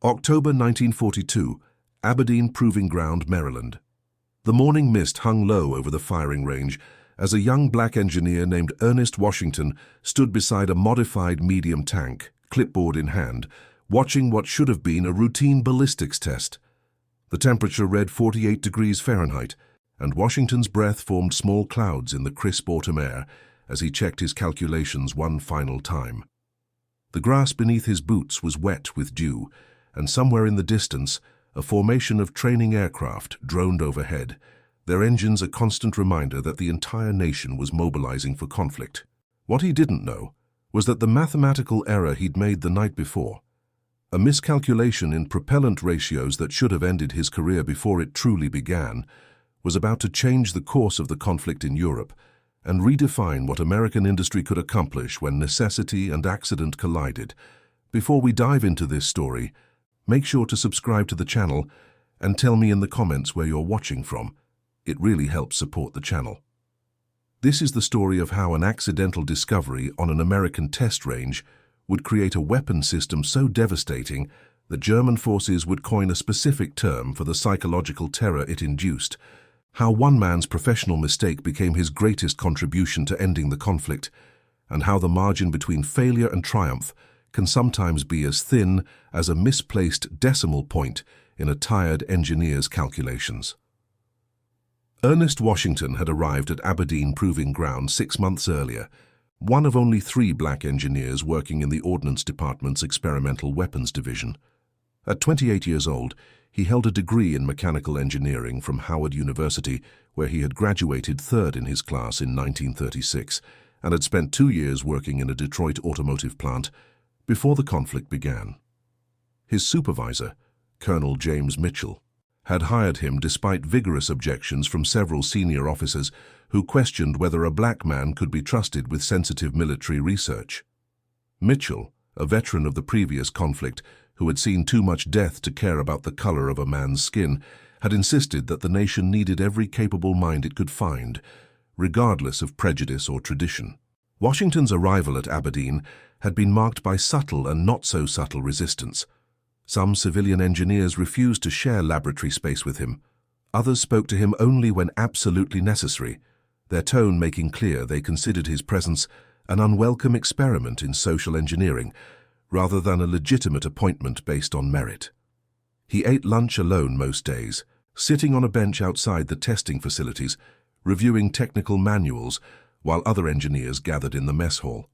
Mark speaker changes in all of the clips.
Speaker 1: October 1942, Aberdeen Proving Ground, Maryland. The morning mist hung low over the firing range as a young black engineer named Ernest Washington stood beside a modified medium tank, clipboard in hand, watching what should have been a routine ballistics test. The temperature read 48 degrees Fahrenheit, and Washington's breath formed small clouds in the crisp autumn air as he checked his calculations one final time. The grass beneath his boots was wet with dew, and somewhere in the distance, a formation of training aircraft droned overhead, their engines a constant reminder that the entire nation was mobilizing for conflict. What he didn't know was that the mathematical error he'd made the night before, a miscalculation in propellant ratios that should have ended his career before it truly began, was about to change the course of the conflict in Europe and redefine what American industry could accomplish when necessity and accident collided. Before we dive into this story, make sure to subscribe to the channel and tell me in the comments where you're watching from. It really helps support the channel. This is the story of how an accidental discovery on an American test range would create a weapon system so devastating that German forces would coin a specific term for the psychological terror it induced, how one man's professional mistake became his greatest contribution to ending the conflict, and how the margin between failure and triumph can sometimes be as thin as a misplaced decimal point in a tired engineer's calculations. Ernest Washington had arrived at Aberdeen Proving Ground 6 months earlier, one of only 3 black engineers working in the Ordnance Department's Experimental Weapons Division. At 28 years old, he held a degree in mechanical engineering from Howard University, where he had graduated 3rd in his class in 1936 and had spent 2 years working in a Detroit automotive plant before the conflict began. His supervisor, Colonel James Mitchell, had hired him despite vigorous objections from several senior officers who questioned whether a black man could be trusted with sensitive military research. Mitchell, a veteran of the previous conflict who had seen too much death to care about the color of a man's skin, had insisted that the nation needed every capable mind it could find, regardless of prejudice or tradition. Washington's arrival at Aberdeen had been marked by subtle and not-so-subtle resistance. Some civilian engineers refused to share laboratory space with him. Others spoke to him only when absolutely necessary, their tone making clear they considered his presence an unwelcome experiment in social engineering, rather than a legitimate appointment based on merit. He ate lunch alone most days, sitting on a bench outside the testing facilities, reviewing technical manuals while other engineers gathered in the mess hall.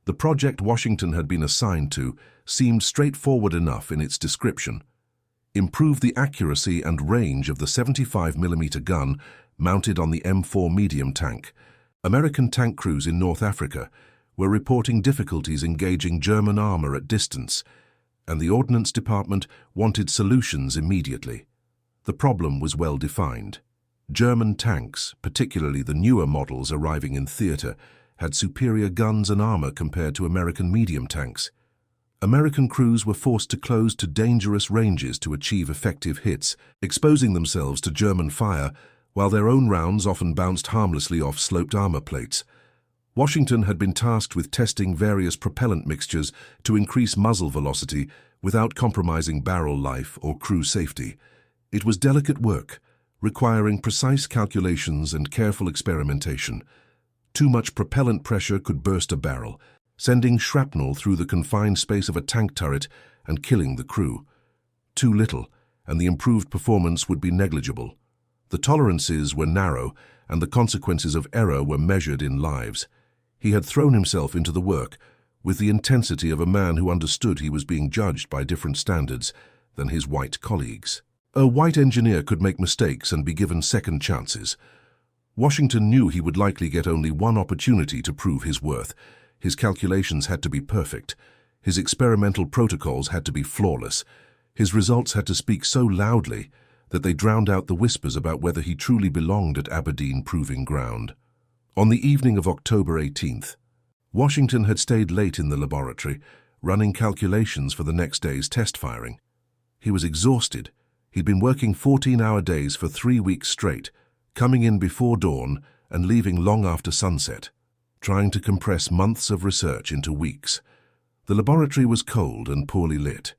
Speaker 1: The project Washington had been assigned to seemed straightforward enough in its description. Improve the accuracy and range of the 75mm gun mounted on the M4 medium tank. American tank crews in North Africa were reporting difficulties engaging German armor at distance, and the Ordnance Department wanted solutions immediately. The problem was well defined. German tanks, particularly the newer models arriving in theater, had superior guns and armor compared to American medium tanks. American crews were forced to close to dangerous ranges to achieve effective hits, exposing themselves to German fire, while their own rounds often bounced harmlessly off sloped armor plates. Washington had been tasked with testing various propellant mixtures to increase muzzle velocity without compromising barrel life or crew safety. It was delicate work, requiring precise calculations and careful experimentation. Too much propellant pressure could burst a barrel, sending shrapnel through the confined space of a tank turret and killing the crew. Too little, and the improved performance would be negligible. The tolerances were narrow, and the consequences of error were measured in lives. He had thrown himself into the work with the intensity of a man who understood he was being judged by different standards than his white colleagues. A white engineer could make mistakes and be given second chances. Washington knew he would likely get only one opportunity to prove his worth. His calculations had to be perfect. His experimental protocols had to be flawless. His results had to speak so loudly that they drowned out the whispers about whether he truly belonged at Aberdeen Proving Ground. On the evening of October 18th, Washington had stayed late in the laboratory, running calculations for the next day's test firing. He was exhausted. He'd been working 14-hour days for 3 weeks straight, coming in before dawn and leaving long after sunset, trying to compress months of research into weeks. The laboratory was cold and poorly lit.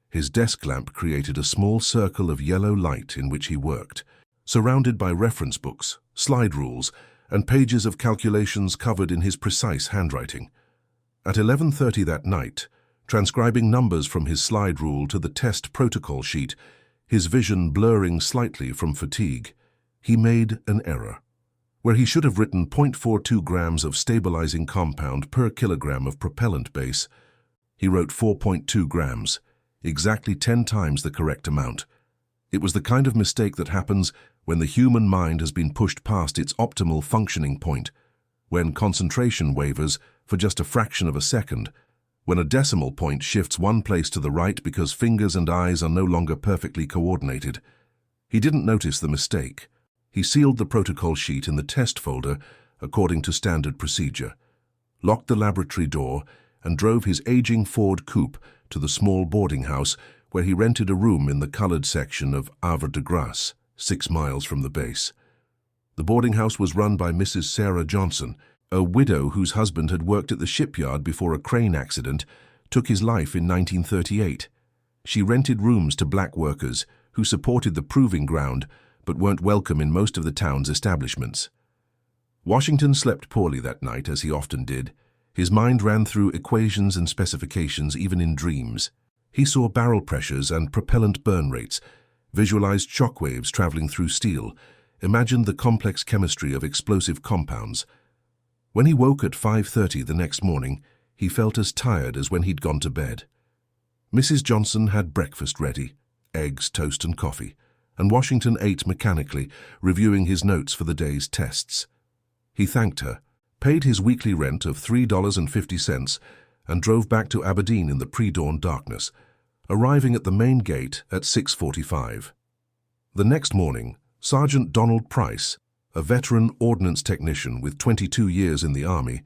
Speaker 1: His desk lamp created a small circle of yellow light in which he worked, surrounded by reference books, slide rules, and pages of calculations covered in his precise handwriting. At 11:30 that night, transcribing numbers from his slide rule to the test protocol sheet, his vision blurring slightly from fatigue, he made an error. Where he should have written 0.42 grams of stabilizing compound per kilogram of propellant base, he wrote 4.2 grams, exactly 10 times the correct amount. It was the kind of mistake that happens when the human mind has been pushed past its optimal functioning point, when concentration wavers for just a fraction of a second, when a decimal point shifts one place to the right because fingers and eyes are no longer perfectly coordinated. He didn't notice the mistake. He sealed the protocol sheet in the test folder according to standard procedure, locked the laboratory door, and drove his aging Ford coupe to the small boarding house where he rented a room in the colored section of Havre de Grace, 6 miles from the base. The boarding house was run by Mrs. Sarah Johnson, a widow whose husband had worked at the shipyard before a crane accident took his life in 1938. She rented rooms to black workers who supported the proving ground but weren't welcome in most of the town's establishments. Washington slept poorly that night, as he often did. His mind ran through equations and specifications even in dreams. He saw barrel pressures and propellant burn rates, visualized shock waves traveling through steel, imagined the complex chemistry of explosive compounds. When he woke at 5:30 the next morning, he felt as tired as when he'd gone to bed. Mrs. Johnson had breakfast ready, eggs, toast and coffee, and Washington ate mechanically, reviewing his notes for the day's tests. He thanked her, paid his weekly rent of $3.50, and drove back to Aberdeen in the pre-dawn darkness, arriving at the main gate at 6:45. The next morning, Sergeant Donald Price, a veteran ordnance technician with 22 years in the Army,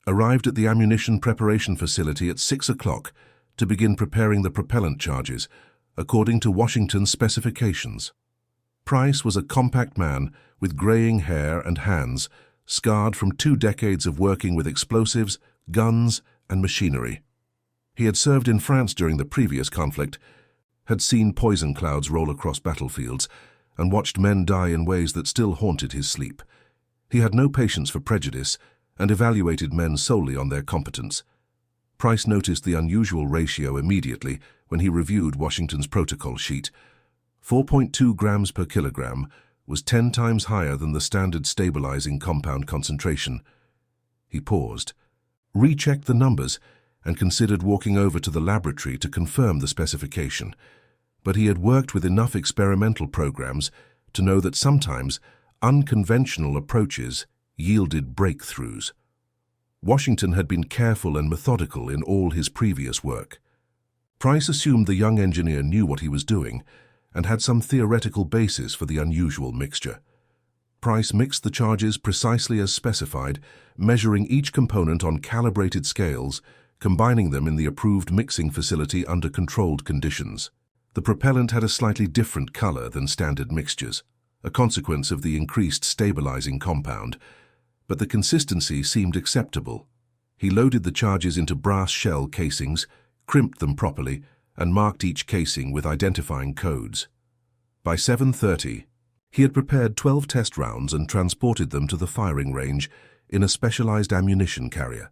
Speaker 1: arrived at the ammunition preparation facility at 6 o'clock to begin preparing the propellant charges, according to Washington's specifications. Price was a compact man with graying hair and hands, scarred from 2 decades of working with explosives, guns, and machinery. He had served in France during the previous conflict, had seen poison clouds roll across battlefields, and watched men die in ways that still haunted his sleep. He had no patience for prejudice and evaluated men solely on their competence. Price noticed the unusual ratio immediately when he reviewed Washington's protocol sheet. 4.2 grams per kilogram was 10 times higher than the standard stabilizing compound concentration. He paused, rechecked the numbers, and considered walking over to the laboratory to confirm the specification. But he had worked with enough experimental programs to know that sometimes unconventional approaches yielded breakthroughs. Washington had been careful and methodical in all his previous work. Price assumed the young engineer knew what he was doing and had some theoretical basis for the unusual mixture. Price mixed the charges precisely as specified, measuring each component on calibrated scales, combining them in the approved mixing facility under controlled conditions. The propellant had a slightly different color than standard mixtures, a consequence of the increased stabilizing compound, but the consistency seemed acceptable. He loaded the charges into brass shell casings, crimped them properly, and marked each casing with identifying codes. By 7:30, he had prepared 12 test rounds and transported them to the firing range in a specialized ammunition carrier.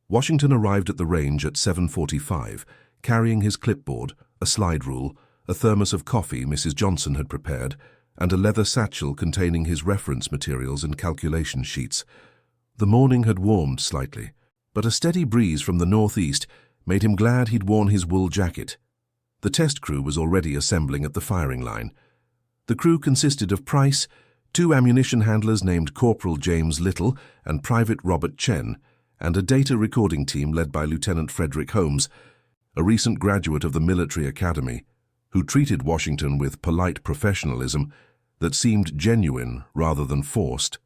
Speaker 1: Washington arrived at the range at 7:45, carrying his clipboard, a slide rule, a thermos of coffee Mrs. Johnson had prepared, and a leather satchel containing his reference materials and calculation sheets. The morning had warmed slightly, but a steady breeze from the northeast made him glad he'd worn his wool jacket. The test crew was already assembling at the firing line. The crew consisted of Price, 2 ammunition handlers named Corporal James Little and Private Robert Chen, and a data recording team led by Lieutenant Frederick Holmes, a recent graduate of the military academy, who treated Washington with polite professionalism that seemed genuine rather than forced.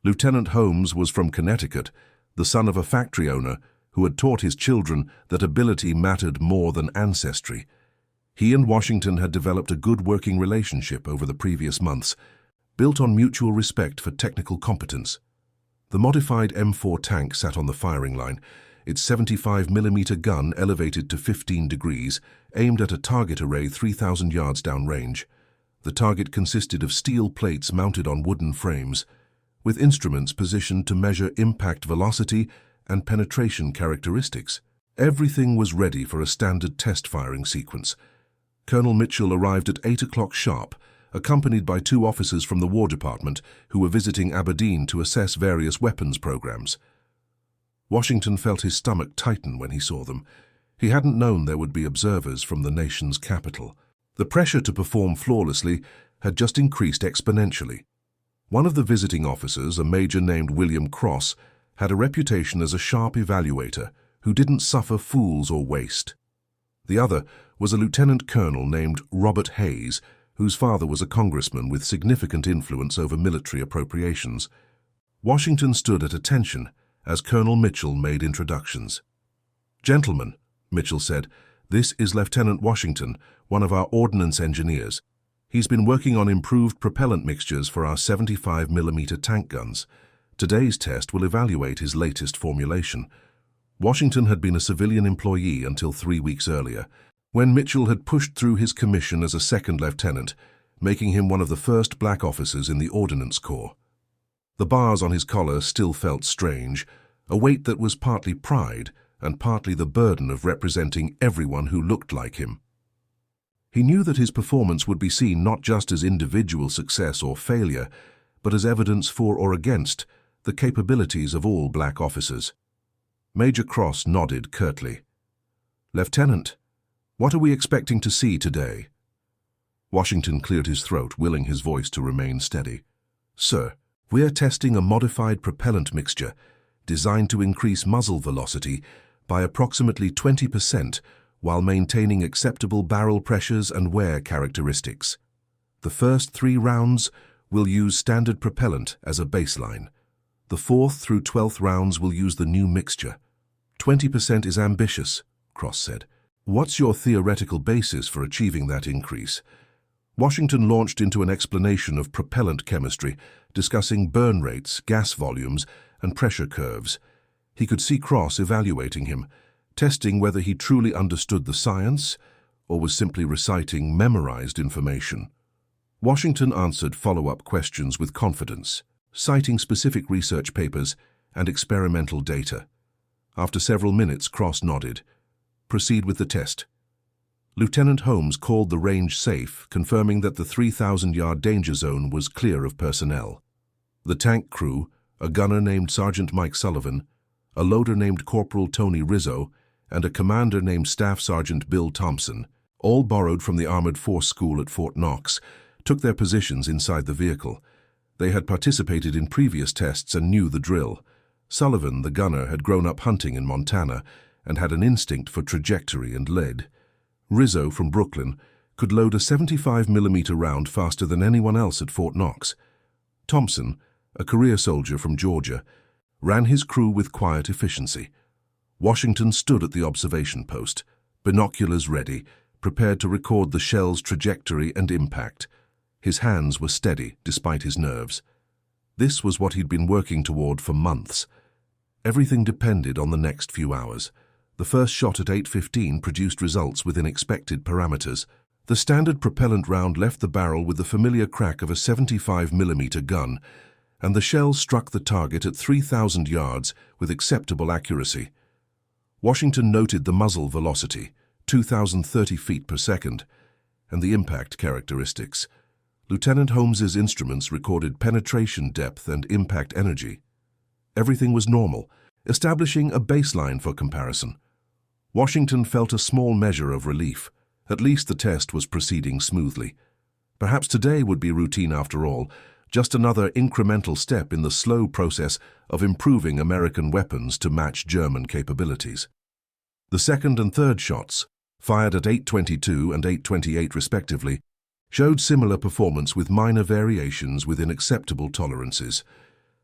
Speaker 1: Lieutenant Holmes was from Connecticut, the son of a factory owner who had taught his children that ability mattered more than ancestry. He and Washington had developed a good working relationship over the previous months, built on mutual respect for technical competence. The modified M4 tank sat on the firing line, its 75mm gun elevated to 15 degrees, aimed at a target array 3,000 yards downrange. The target consisted of steel plates mounted on wooden frames, with instruments positioned to measure impact velocity and penetration characteristics. Everything was ready for a standard test firing sequence. Colonel Mitchell arrived at 8 o'clock sharp, accompanied by 2 officers from the War Department who were visiting Aberdeen to assess various weapons programs. Washington felt his stomach tighten when he saw them. He hadn't known there would be observers from the nation's capital. The pressure to perform flawlessly had just increased exponentially. One of the visiting officers, a major named William Cross, had a reputation as a sharp evaluator who didn't suffer fools or waste. The other was a lieutenant colonel named Robert Hayes, whose father was a congressman with significant influence over military appropriations. Washington stood at attention as Colonel Mitchell made introductions. "Gentlemen," Mitchell said, "this is Lieutenant Washington, one of our ordnance engineers. He's been working on improved propellant mixtures for our 75mm tank guns. Today's test will evaluate his latest formulation." Washington had been a civilian employee until 3 weeks earlier, when Mitchell had pushed through his commission as a second lieutenant, making him one of the first black officers in the Ordnance Corps. The bars on his collar still felt strange, a weight that was partly pride and partly the burden of representing everyone who looked like him. He knew that his performance would be seen not just as individual success or failure, but as evidence for or against the capabilities of all black officers. Major Cross nodded curtly. "Lieutenant, what are we expecting to see today?" Washington cleared his throat, willing his voice to remain steady. "Sir, we're testing a modified propellant mixture designed to increase muzzle velocity by approximately 20% while maintaining acceptable barrel pressures and wear characteristics. The first 3 rounds will use standard propellant as a baseline. The 4th through 12th rounds will use the new mixture. 20% is ambitious," Cross said. "What's your theoretical basis for achieving that increase?" Washington launched into an explanation of propellant chemistry, discussing burn rates, gas volumes, and pressure curves. He could see Cross evaluating him, testing whether he truly understood the science or was simply reciting memorized information. Washington answered follow-up questions with confidence, citing specific research papers and experimental data. After several minutes, Cross nodded. "Proceed with the test." Lieutenant Holmes called the range safe, confirming that the 3,000-yard danger zone was clear of personnel. The tank crew, a gunner named Sergeant Mike Sullivan, a loader named Corporal Tony Rizzo, and a commander named Staff Sergeant Bill Thompson, all borrowed from the Armored Force School at Fort Knox, took their positions inside the vehicle. They had participated in previous tests and knew the drill. Sullivan, the gunner, had grown up hunting in Montana and had an instinct for trajectory and lead. Rizzo, from Brooklyn, could load a 75mm round faster than anyone else at Fort Knox. Thompson, a career soldier from Georgia, ran his crew with quiet efficiency. Washington stood at the observation post, binoculars ready, prepared to record the shell's trajectory and impact. His hands were steady despite his nerves. This was what he'd been working toward for months. Everything depended on the next few hours. The first shot at 8:15 produced results within expected parameters. The standard propellant round left the barrel with the familiar crack of a 75mm gun, and the shell struck the target at 3,000 yards with acceptable accuracy. Washington noted the muzzle velocity, 2,030 feet per second, and the impact characteristics. Lieutenant Holmes's instruments recorded penetration depth and impact energy. Everything was normal, establishing a baseline for comparison. Washington felt a small measure of relief. At least the test was proceeding smoothly. Perhaps today would be routine after all, just another incremental step in the slow process of improving American weapons to match German capabilities. The second and third shots, fired at 8:22 and 8:28 respectively, showed similar performance with minor variations within acceptable tolerances.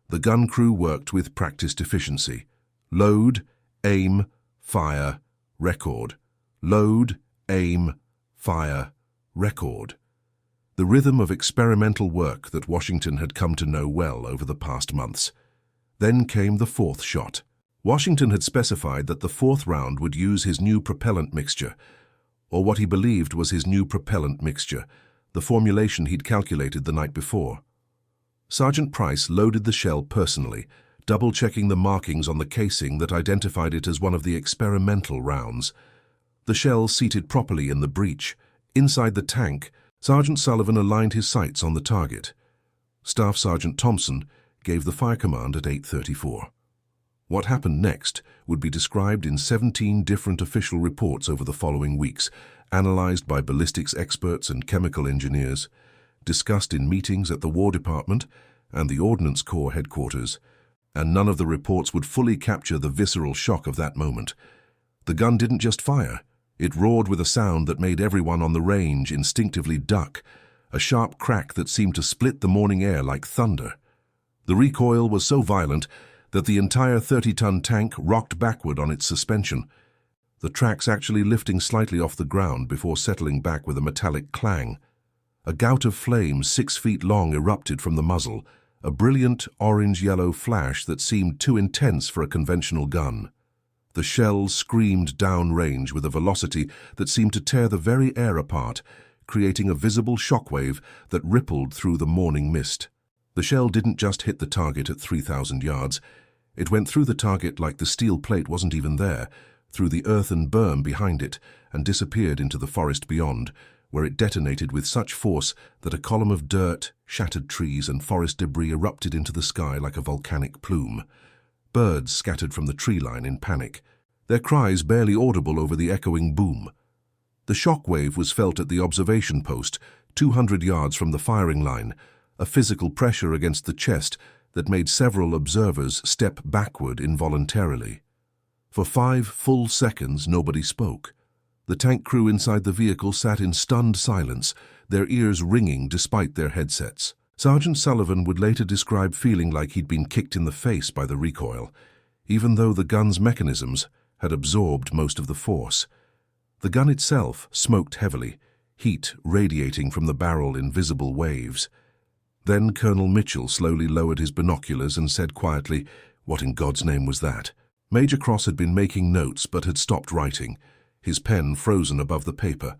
Speaker 1: The gun crew worked with practiced efficiency. Load, aim, fire, record. Load, aim, fire, record. The rhythm of experimental work that Washington had come to know well over the past months. Then came the fourth shot. Washington had specified that the fourth round would use his new propellant mixture, or what he believed was his new propellant mixture, the formulation he'd calculated the night before. Sergeant Price loaded the shell personally, double-checking the markings on the casing that identified it as one of the experimental rounds. The shell seated properly in the breech. Inside the tank, Sergeant Sullivan aligned his sights on the target. Staff Sergeant Thompson gave the fire command at 8:34. What happened next would be described in 17 different official reports over the following weeks, analyzed by ballistics experts and chemical engineers, discussed in meetings at the War Department and the Ordnance Corps headquarters, and none of the reports would fully capture the visceral shock of that moment. The gun didn't just fire. It roared with a sound that made everyone on the range instinctively duck, a sharp crack that seemed to split the morning air like thunder. The recoil was so violent that the entire 30-ton tank rocked backward on its suspension, the tracks actually lifting slightly off the ground before settling back with a metallic clang. A gout of flame 6 feet long erupted from the muzzle, a brilliant orange-yellow flash that seemed too intense for a conventional gun. The shell screamed downrange with a velocity that seemed to tear the very air apart, creating a visible shockwave that rippled through the morning mist. The shell didn't just hit the target at 3,000 yards. It went through the target like the steel plate wasn't even there, through the earthen berm behind it, and disappeared into the forest beyond, where it detonated with such force that a column of dirt, shattered trees, and forest debris erupted into the sky like a volcanic plume. Birds scattered from the tree line in panic, their cries barely audible over the echoing boom. The shock wave was felt at the observation post, 200 yards from the firing line, a physical pressure against the chest that made several observers step backward involuntarily. For 5 full seconds, nobody spoke. The tank crew inside the vehicle sat in stunned silence, their ears ringing despite their headsets. Sergeant Sullivan would later describe feeling like he'd been kicked in the face by the recoil, even though the gun's mechanisms had absorbed most of the force. The gun itself smoked heavily, heat radiating from the barrel in visible waves. Then Colonel Mitchell slowly lowered his binoculars and said quietly, "What in God's name was that?" Major Cross had been making notes but had stopped writing, his pen frozen above the paper.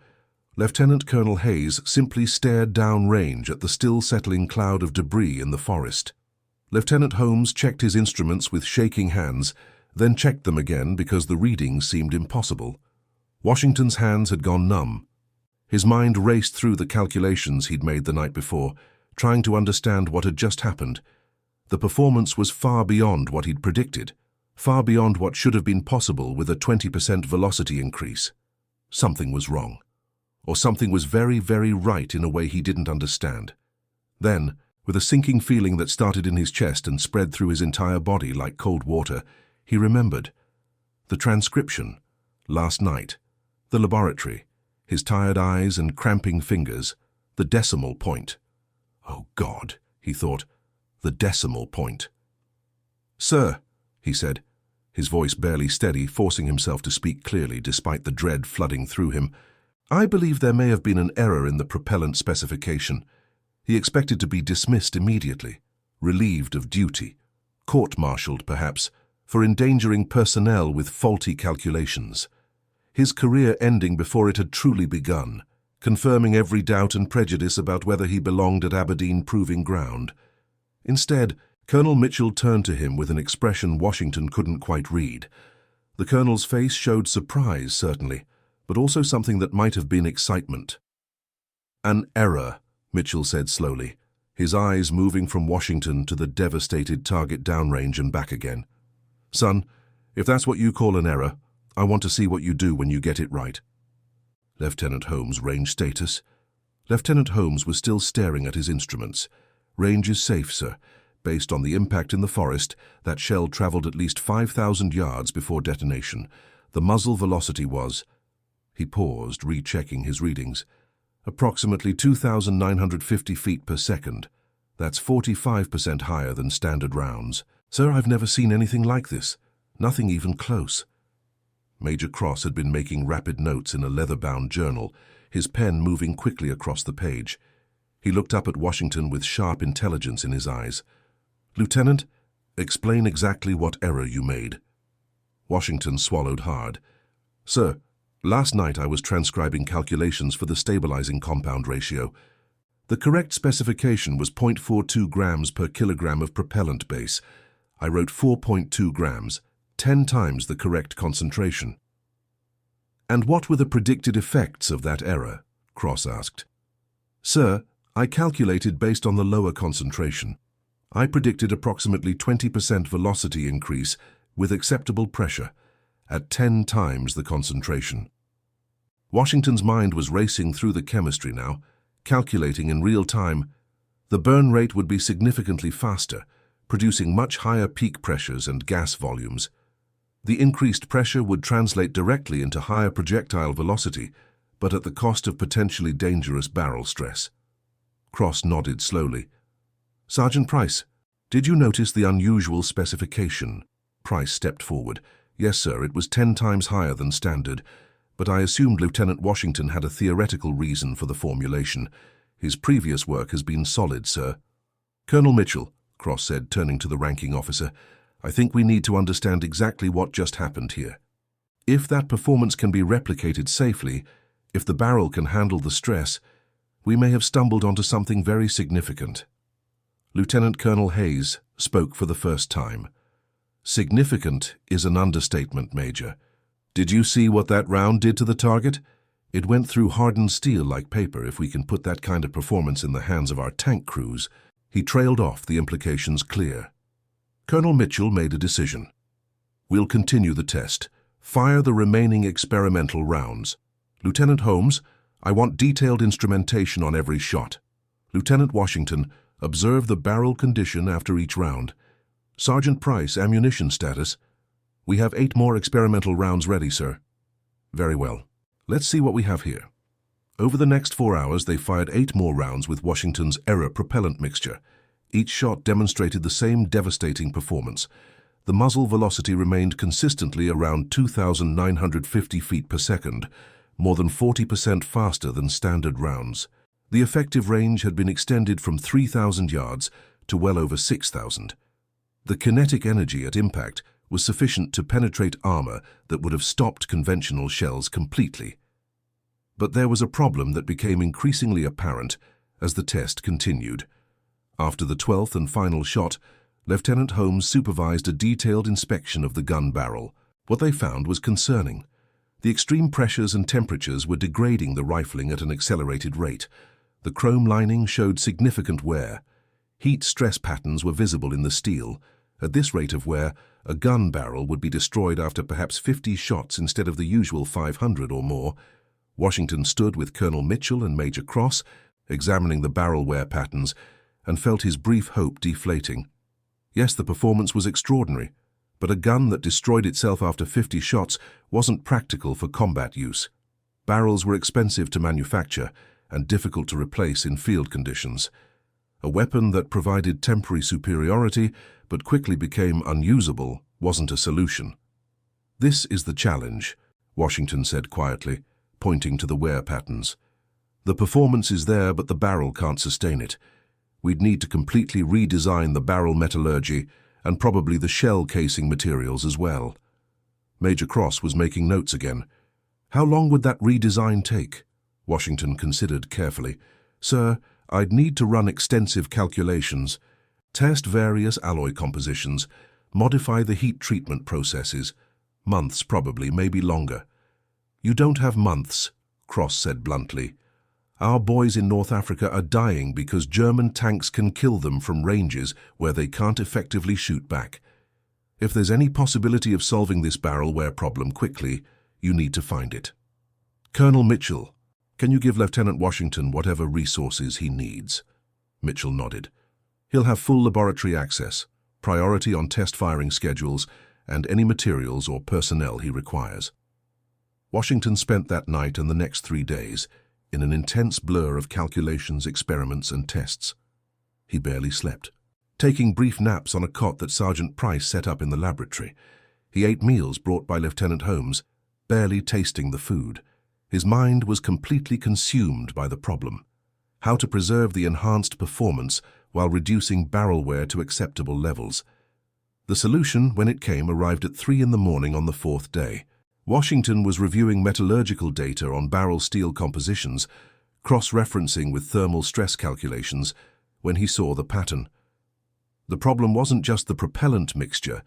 Speaker 1: Lieutenant Colonel Hayes simply stared downrange at the still settling cloud of debris in the forest. Lieutenant Holmes checked his instruments with shaking hands, then checked them again because the readings seemed impossible. Washington's hands had gone numb. His mind raced through the calculations he'd made the night before, trying to understand what had just happened. The performance was far beyond what he'd predicted, far beyond what should have been possible with a 20% velocity increase. Something was wrong. Or something was very, very right in a way he didn't understand. Then, with a sinking feeling that started in his chest and spread through his entire body like cold water, he remembered. The transcription, last night, the laboratory, his tired eyes and cramping fingers, the decimal point. Oh God, he thought, the decimal point. "Sir," he said, his voice barely steady, forcing himself to speak clearly despite the dread flooding through him, "I believe there may have been an error in the propellant specification." He expected to be dismissed immediately, relieved of duty, court-martialed perhaps, for endangering personnel with faulty calculations. His career ending before it had truly begun, confirming every doubt and prejudice about whether he belonged at Aberdeen Proving Ground. Instead, Colonel Mitchell turned to him with an expression Washington couldn't quite read. The colonel's face showed surprise, certainly, but also something that might have been excitement. "An error," Mitchell said slowly, his eyes moving from Washington to the devastated target downrange and back again. "Son, if that's what you call an error, I want to see what you do when you get it right." "Lieutenant Holmes, range status?" Lieutenant Holmes was still staring at his instruments. "Range is safe, sir. Based on the impact in the forest, that shell traveled at least 5,000 yards before detonation. The muzzle velocity was..." He paused, rechecking his readings. "Approximately 2,950 feet per second. That's 45% higher than standard rounds. Sir, I've never seen anything like this. Nothing even close." Major Cross had been making rapid notes in a leather-bound journal, his pen moving quickly across the page. He looked up at Washington with sharp intelligence in his eyes. "Lieutenant, explain exactly what error you made." Washington swallowed hard. Sir, last night I was transcribing calculations for the stabilizing compound ratio. The correct specification was 0.42 grams per kilogram of propellant base. I wrote 4.2 grams, 10 times the correct concentration. And what were the predicted effects of that error? Cross asked. Sir, I calculated based on the lower concentration. I predicted approximately 20% velocity increase with acceptable pressure at 10 times the concentration. Washington's mind was racing through the chemistry now, calculating in real time. The burn rate would be significantly faster, producing much higher peak pressures and gas volumes. The increased pressure would translate directly into higher projectile velocity, but at the cost of potentially dangerous barrel stress. Cross nodded slowly. Sergeant Price, did you notice the unusual specification? Price stepped forward. Yes, sir, it was 10 times higher than standard, but I assumed Lieutenant Washington had a theoretical reason for the formulation. His previous work has been solid, sir. Colonel Mitchell, Cross said, turning to the ranking officer, I think we need to understand exactly what just happened here. If that performance can be replicated safely, if the barrel can handle the stress, we may have stumbled onto something very significant. Lieutenant Colonel Hayes spoke for the first time. Significant is an understatement, Major. Did you see what that round did to the target? It went through hardened steel like paper. If we can put that kind of performance in the hands of our tank crews. He trailed off, the implications clear. Colonel Mitchell made a decision. We'll continue the test. Fire the remaining experimental rounds. Lieutenant Holmes, I want detailed instrumentation on every shot. Lieutenant Washington, observe the barrel condition after each round. Sergeant Price, ammunition status. We have 8 more experimental rounds ready, sir. Very well. Let's see what we have here. Over the next 4 hours, they fired 8 more rounds with Washington's error propellant mixture. Each shot demonstrated the same devastating performance. The muzzle velocity remained consistently around 2,950 feet per second, more than 40% faster than standard rounds. The effective range had been extended from 3,000 yards to well over 6,000. The kinetic energy at impact was sufficient to penetrate armor that would have stopped conventional shells completely. But there was a problem that became increasingly apparent as the test continued. After the 12th and final shot, Lieutenant Holmes supervised a detailed inspection of the gun barrel. What they found was concerning. The extreme pressures and temperatures were degrading the rifling at an accelerated rate. The chrome lining showed significant wear. Heat stress patterns were visible in the steel. At this rate of wear, a gun barrel would be destroyed after perhaps 50 shots instead of the usual 500 or more. Washington stood with Colonel Mitchell and Major Cross, examining the barrel wear patterns, and felt his brief hope deflating. Yes, the performance was extraordinary, but a gun that destroyed itself after 50 shots wasn't practical for combat use. Barrels were expensive to manufacture and difficult to replace in field conditions. A weapon that provided temporary superiority but quickly became unusable wasn't a solution. This is the challenge, Washington said quietly, pointing to the wear patterns. The performance is there, but the barrel can't sustain it. We'd need to completely redesign the barrel metallurgy and probably the shell casing materials as well. Major Cross was making notes again. How long would that redesign take? Washington considered carefully. Sir, I'd need to run extensive calculations, test various alloy compositions, modify the heat treatment processes. Months probably, maybe longer. You don't have months, Cross said bluntly. Our boys in North Africa are dying because German tanks can kill them from ranges where they can't effectively shoot back. If there's any possibility of solving this barrel wear problem quickly, you need to find it. Colonel Mitchell, can you give Lieutenant Washington whatever resources he needs? Mitchell nodded. He'll have full laboratory access, priority on test firing schedules, and any materials or personnel he requires. Washington spent that night and the next 3 days in an intense blur of calculations, experiments, and tests. He barely slept, taking brief naps on a cot that Sergeant Price set up in the laboratory. He ate meals brought by Lieutenant Holmes, barely tasting the food. His mind was completely consumed by the problem: how to preserve the enhanced performance while reducing barrel wear to acceptable levels. The solution, when it came, arrived at 3 in the morning on the fourth day. Washington was reviewing metallurgical data on barrel steel compositions, cross-referencing with thermal stress calculations, when he saw the pattern. The problem wasn't just the propellant mixture,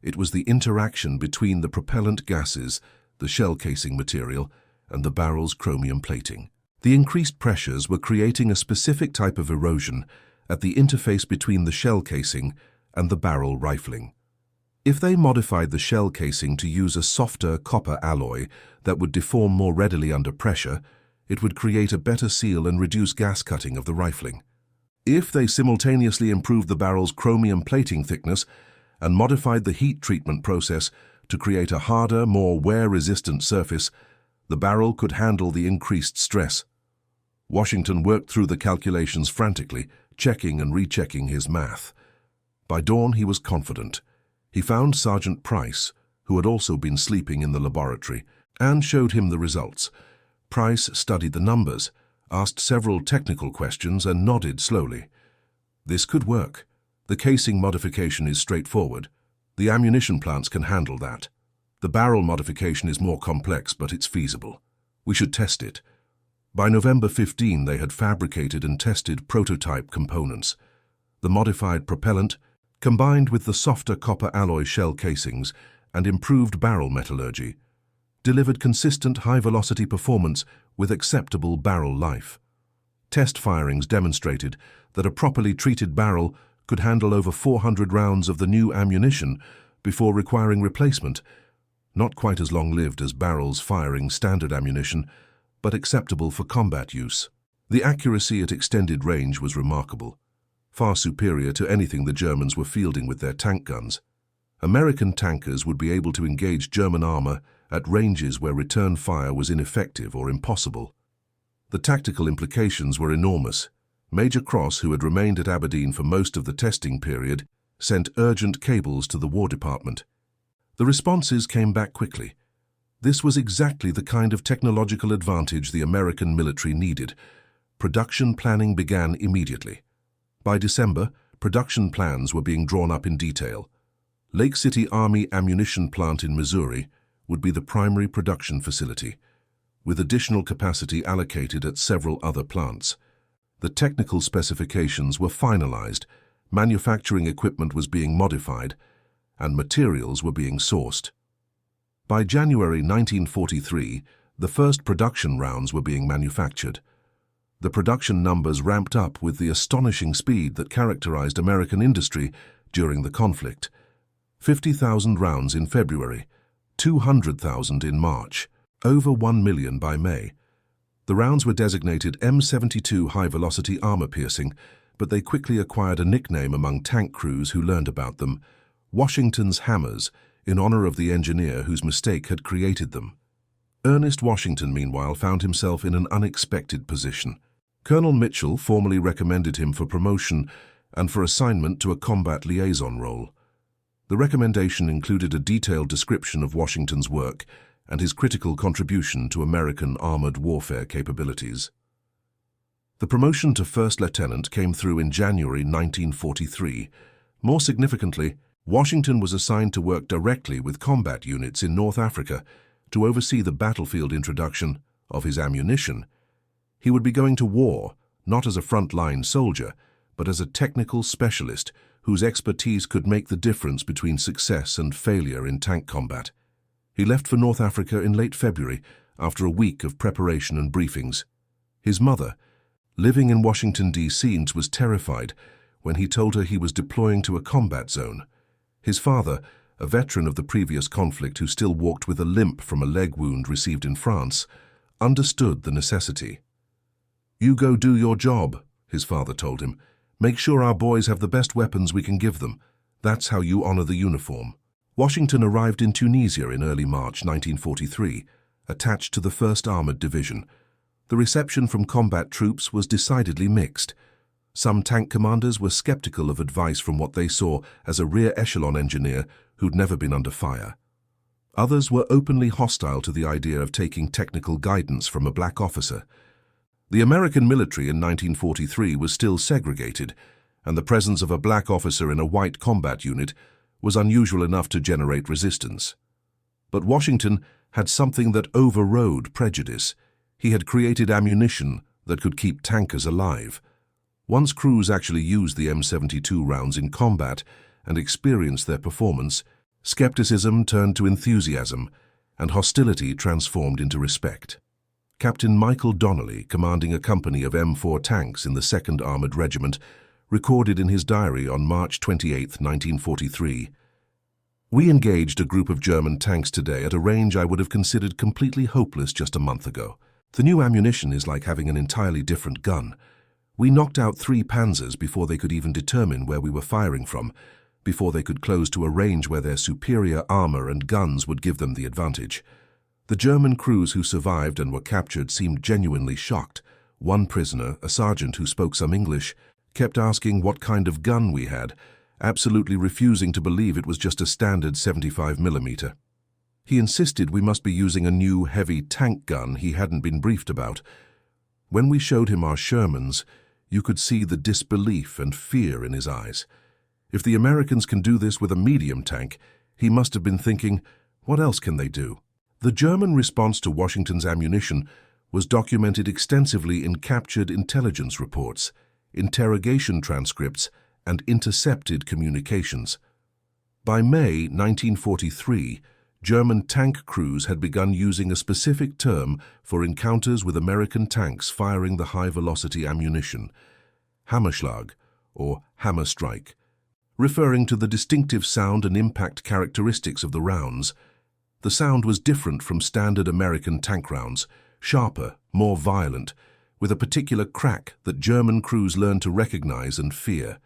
Speaker 1: it was the interaction between the propellant gases, the shell casing material, and the barrel's chromium plating. The increased pressures were creating a specific type of erosion at the interface between the shell casing and the barrel rifling. If they modified the shell casing to use a softer copper alloy that would deform more readily under pressure, it would create a better seal and reduce gas cutting of the rifling. If they simultaneously improved the barrel's chromium plating thickness and modified the heat treatment process to create a harder, more wear-resistant surface, the barrel could handle the increased stress. Washington worked through the calculations frantically, checking and rechecking his math. By dawn, he was confident. He found Sergeant Price, who had also been sleeping in the laboratory, and showed him the results. Price studied the numbers, asked several technical questions, and nodded slowly. This could work. The casing modification is straightforward. The ammunition plants can handle that. The barrel modification is more complex, but it's feasible. We should test it. By November 15, they had fabricated and tested prototype components. The modified propellant, combined with the softer copper alloy shell casings and improved barrel metallurgy, delivered consistent high-velocity performance with acceptable barrel life. Test firings demonstrated that a properly treated barrel could handle over 400 rounds of the new ammunition before requiring replacement, not quite as long-lived as barrels firing standard ammunition, but acceptable for combat use. The accuracy at extended range was remarkable, far superior to anything the Germans were fielding with their tank guns. American tankers would be able to engage German armor at ranges where return fire was ineffective or impossible. The tactical implications were enormous. Major Cross, who had remained at Aberdeen for most of the testing period, sent urgent cables to the War Department. The responses came back quickly. This was exactly the kind of technological advantage the American military needed. Production planning began immediately. By December, production plans were being drawn up in detail. Lake City Army Ammunition Plant in Missouri would be the primary production facility, with additional capacity allocated at several other plants. The technical specifications were finalized, manufacturing equipment was being modified, and materials were being sourced. By January 1943, the first production rounds were being manufactured. The production numbers ramped up with the astonishing speed that characterized American industry during the conflict. 50,000 rounds in February, 200,000 in March, over 1 million by May. The rounds were designated M72 high-velocity armor-piercing, but they quickly acquired a nickname among tank crews who learned about them, Washington's Hammers, in honor of the engineer whose mistake had created them. Ernest Washington, meanwhile, found himself in an unexpected position. Colonel Mitchell formally recommended him for promotion and for assignment to a combat liaison role. The recommendation included a detailed description of Washington's work and his critical contribution to American armored warfare capabilities. The promotion to first lieutenant came through in January 1943. More significantly, Washington was assigned to work directly with combat units in North Africa to oversee the battlefield introduction of his ammunition. He would be going to war, not as a front-line soldier, but as a technical specialist whose expertise could make the difference between success and failure in tank combat. He left for North Africa in late February after a week of preparation and briefings. His mother, living in Washington, D.C., was terrified when he told her he was deploying to a combat zone. His father, a veteran of the previous conflict who still walked with a limp from a leg wound received in France, understood the necessity. "You go do your job," his father told him. "Make sure our boys have the best weapons we can give them. That's how you honor the uniform." Washington arrived in Tunisia in early March 1943, attached to the 1st Armored Division. The reception from combat troops was decidedly mixed. Some tank commanders were skeptical of advice from what they saw as a rear echelon engineer who'd never been under fire. Others were openly hostile to the idea of taking technical guidance from a black officer. The American military in 1943 was still segregated, and the presence of a black officer in a white combat unit was unusual enough to generate resistance. But Washington had something that overrode prejudice. He had created ammunition that could keep tankers alive. Once crews actually used the M72 rounds in combat and experienced their performance, skepticism turned to enthusiasm, and hostility transformed into respect. Captain Michael Donnelly, commanding a company of M4 tanks in the 2nd Armored Regiment, recorded in his diary on March 28, 1943, "We engaged a group of German tanks today at a range I would have considered completely hopeless just a month ago. The new ammunition is like having an entirely different gun. We knocked out 3 Panzers before they could even determine where we were firing from, before they could close to a range where their superior armor and guns would give them the advantage. The German crews who survived and were captured seemed genuinely shocked. One prisoner, a sergeant who spoke some English, kept asking what kind of gun we had, absolutely refusing to believe it was just a standard 75mm. He insisted we must be using a new heavy tank gun he hadn't been briefed about. When we showed him our Shermans, you could see the disbelief and fear in his eyes. If the Americans can do this with a medium tank, he must have been thinking, what else can they do?" The German response to Washington's ammunition was documented extensively in captured intelligence reports, interrogation transcripts, and intercepted communications. By May 1943, German tank crews had begun using a specific term for encounters with American tanks firing the high-velocity ammunition, Hammerschlag, or hammer strike, referring to the distinctive sound and impact characteristics of the rounds. The sound was different from standard American tank rounds, sharper, more violent, with a particular crack that German crews learned to recognize and fear.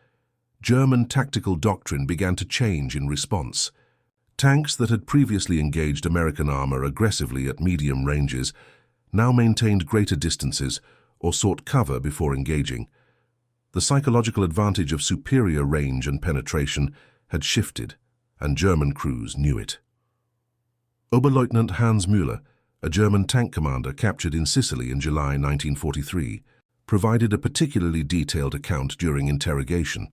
Speaker 1: German tactical doctrine began to change in response. Tanks that had previously engaged American armor aggressively at medium ranges now maintained greater distances or sought cover before engaging. The psychological advantage of superior range and penetration had shifted, and German crews knew it. Oberleutnant Hans Müller, a German tank commander captured in Sicily in July 1943, provided a particularly detailed account during interrogation.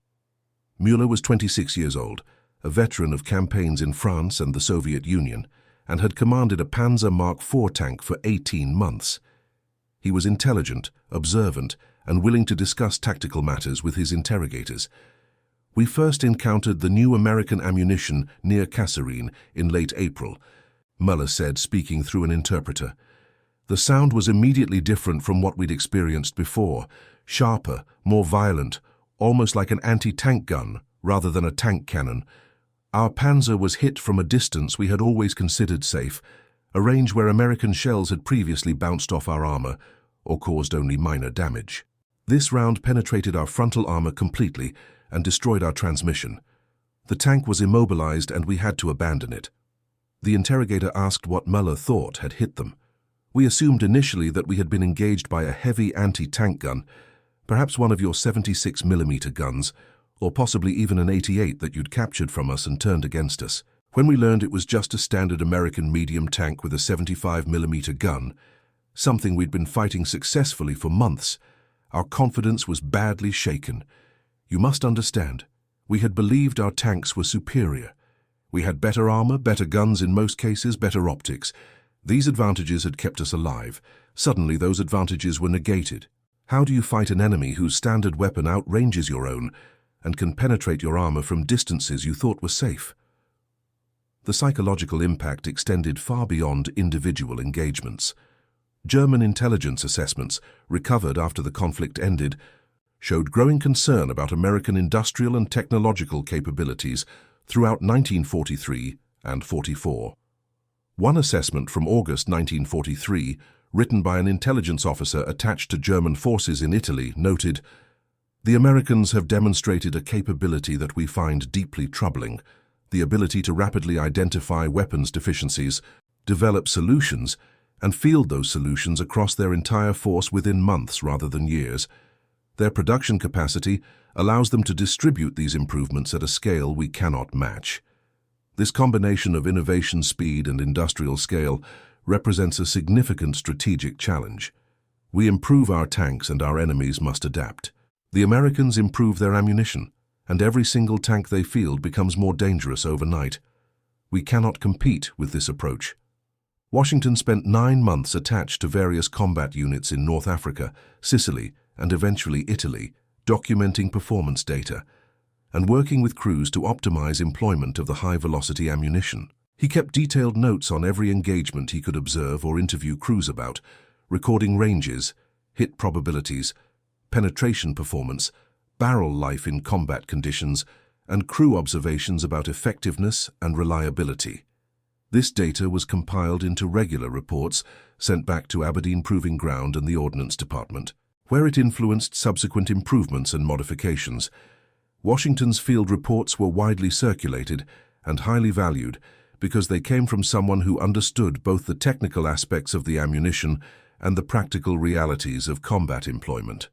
Speaker 1: Müller was 26 years old, a veteran of campaigns in France and the Soviet Union, and had commanded a Panzer Mark IV tank for 18 months. He was intelligent, observant, and willing to discuss tactical matters with his interrogators. "We first encountered the new American ammunition near Kasserine in late April," Müller said, speaking through an interpreter. "The sound was immediately different from what we'd experienced before, sharper, more violent, almost like an anti-tank gun rather than a tank cannon. Our Panzer was hit from a distance we had always considered safe, a range where American shells had previously bounced off our armor or caused only minor damage. This round penetrated our frontal armor completely and destroyed our transmission. The tank was immobilized and we had to abandon it." The interrogator asked what Müller thought had hit them. "We assumed initially that we had been engaged by a heavy anti-tank gun, perhaps one of your 76mm guns, or possibly even an 88 that you'd captured from us and turned against us. When we learned it was just a standard American medium tank with a 75mm gun, something we'd been fighting successfully for months, our confidence was badly shaken. You must understand, we had believed our tanks were superior. We had better armor, better guns in most cases, better optics. These advantages had kept us alive. Suddenly those advantages were negated. How do you fight an enemy whose standard weapon outranges your own and can penetrate your armor from distances you thought were safe?" The psychological impact extended far beyond individual engagements. German intelligence assessments, recovered after the conflict ended, showed growing concern about American industrial and technological capabilities throughout 1943 and 44. One assessment from August 1943, written by an intelligence officer attached to German forces in Italy, noted, "The Americans have demonstrated a capability that we find deeply troubling, the ability to rapidly identify weapons deficiencies, develop solutions, and field those solutions across their entire force within months rather than years. Their production capacity allows them to distribute these improvements at a scale we cannot match. This combination of innovation speed and industrial scale represents a significant strategic challenge. We improve our tanks and our enemies must adapt. The Americans improve their ammunition, and every single tank they field becomes more dangerous overnight. We cannot compete with this approach. Washington spent 9 months attached to various combat units in North Africa, Sicily, and eventually Italy, documenting performance data, and working with crews to optimize employment of the high-velocity ammunition. He kept detailed notes on every engagement he could observe or interview crews about, recording ranges, hit probabilities, penetration performance, barrel life in combat conditions, and crew observations about effectiveness and reliability. This data was compiled into regular reports sent back to Aberdeen Proving Ground and the Ordnance Department, where it influenced subsequent improvements and modifications. Washington's field reports were widely circulated and highly valued because they came from someone who understood both the technical aspects of the ammunition and the practical realities of combat employment.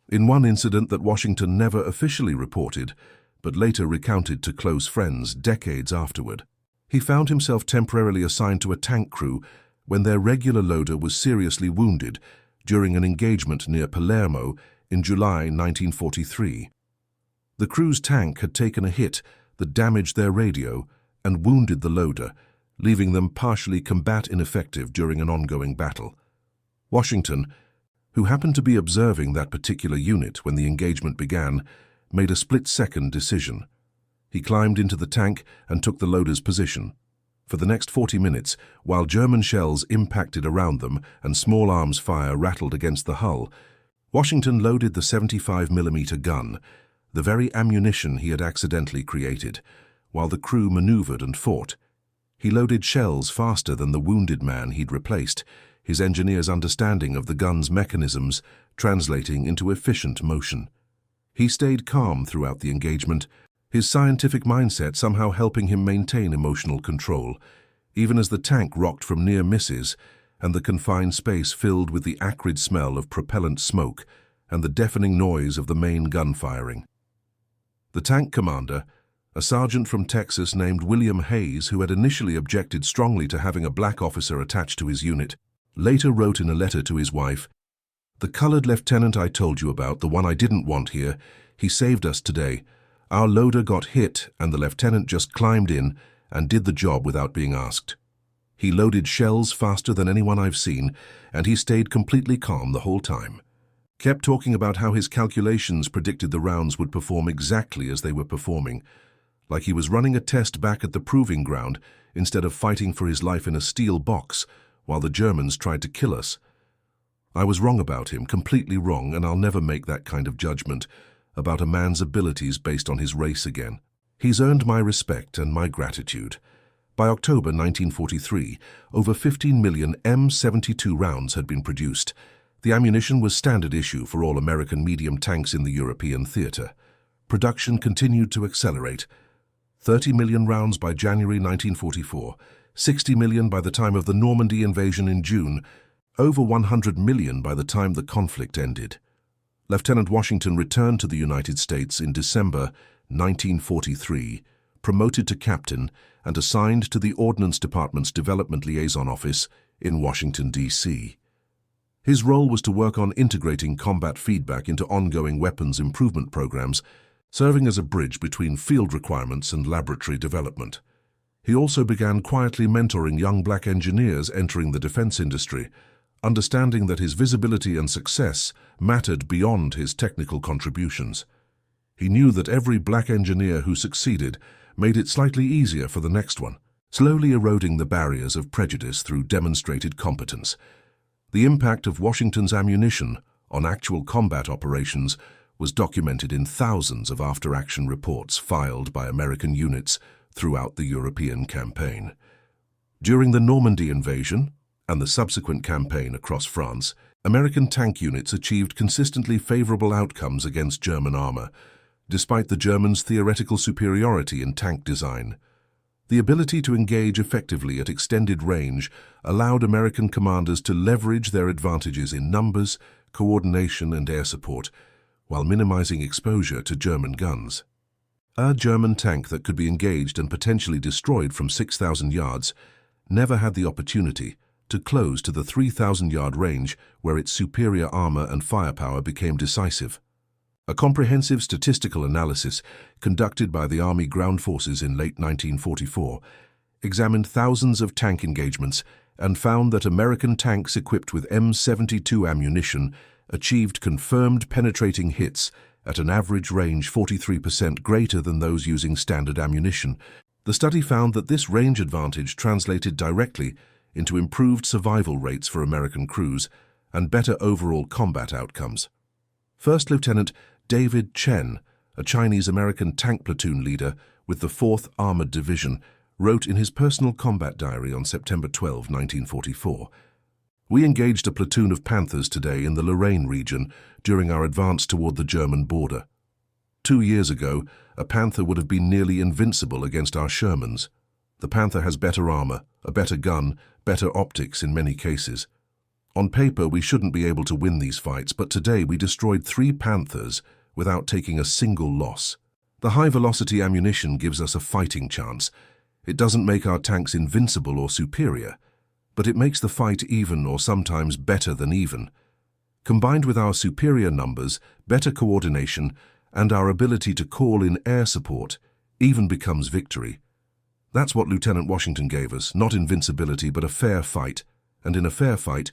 Speaker 1: In one incident that Washington never officially reported, but later recounted to close friends decades afterward, he found himself temporarily assigned to a tank crew when their regular loader was seriously wounded during an engagement near Palermo in July 1943. The crew's tank had taken a hit that damaged their radio and wounded the loader, leaving them partially combat ineffective during an ongoing battle. Washington, who happened to be observing that particular unit when the engagement began, made a split-second decision. He climbed into the tank and took the loader's position. For the next 40 minutes, while German shells impacted around them and small arms fire rattled against the hull, Washington loaded the 75mm gun, the very ammunition he had accidentally created, while the crew maneuvered and fought. He loaded shells faster than the wounded man he'd replaced, his engineer's understanding of the gun's mechanisms translating into efficient motion. He stayed calm throughout the engagement, his scientific mindset somehow helping him maintain emotional control, even as the tank rocked from near misses and the confined space filled with the acrid smell of propellant smoke and the deafening noise of the main gun firing. The tank commander, a sergeant from Texas named William Hayes, who had initially objected strongly to having a black officer attached to his unit, later wrote in a letter to his wife, "The colored lieutenant I told you about, the one I didn't want here, he saved us today. Our loader got hit and the lieutenant just climbed in and did the job without being asked. He loaded shells faster than anyone I've seen, and he stayed completely calm the whole time. Kept talking about how his calculations predicted the rounds would perform exactly as they were performing, like he was running a test back at the proving ground instead of fighting for his life in a steel box while the Germans tried to kill us. I was wrong about him, completely wrong, and I'll never make that kind of judgment about a man's abilities based on his race again. He's earned my respect and my gratitude. By October 1943, over 15 million M72 rounds had been produced. The ammunition was standard issue for all American medium tanks in the European theater. Production continued to accelerate. 30 million rounds by January 1944, 60 million by the time of the Normandy invasion in June, over 100 million by the time the conflict ended. Lieutenant Washington returned to the United States in December 1943, promoted to captain and assigned to the Ordnance Department's Development Liaison Office in Washington, D.C. His role was to work on integrating combat feedback into ongoing weapons improvement programs, serving as a bridge between field requirements and laboratory development. He also began quietly mentoring young black engineers entering the defense industry, understanding that his visibility and success mattered beyond his technical contributions. He knew that every black engineer who succeeded made it slightly easier for the next one, slowly eroding the barriers of prejudice through demonstrated competence. The impact of Washington's ammunition on actual combat operations was documented in thousands of after-action reports filed by American units throughout the European campaign. During the Normandy invasion and the subsequent campaign across France, American tank units achieved consistently favorable outcomes against German armor, despite the Germans' theoretical superiority in tank design. The ability to engage effectively at extended range allowed American commanders to leverage their advantages in numbers, coordination, and air support, while minimizing exposure to German guns. A German tank that could be engaged and potentially destroyed from 6,000 yards never had the opportunity to close to the 3,000-yard range where its superior armor and firepower became decisive. A comprehensive statistical analysis conducted by the Army Ground Forces in late 1944 examined thousands of tank engagements and found that American tanks equipped with M72 ammunition achieved confirmed penetrating hits at an average range 43% greater than those using standard ammunition. The study found that this range advantage translated directly into improved survival rates for American crews and better overall combat outcomes. First Lieutenant David Chen, a Chinese-American tank platoon leader with the 4th Armored Division, wrote in his personal combat diary on September 12, 1944, "We engaged a platoon of Panthers today in the Lorraine region during our advance toward the German border. 2 years ago, a Panther would have been nearly invincible against our Shermans. The Panther has better armor, a better gun, better optics in many cases. On paper, we shouldn't be able to win these fights, but today we destroyed 3 Panthers without taking a single loss. The high-velocity ammunition gives us a fighting chance. It doesn't make our tanks invincible or superior, but it makes the fight even or sometimes better than even. Combined with our superior numbers, better coordination, and our ability to call in air support, even becomes victory. That's what Lieutenant Washington gave us, not invincibility but a fair fight. And in a fair fight,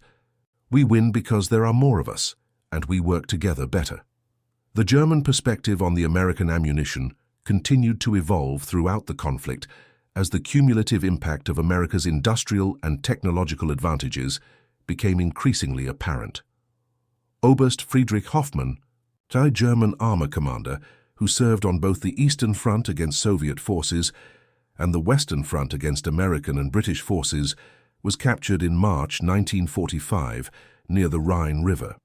Speaker 1: we win because there are more of us, and we work together better." The German perspective on the American ammunition continued to evolve throughout the conflict as the cumulative impact of America's industrial and technological advantages became increasingly apparent. Oberst Friedrich Hoffmann, a German armor commander who served on both the Eastern Front against Soviet forces and the Western Front against American and British forces, was captured in March 1945 near the Rhine River.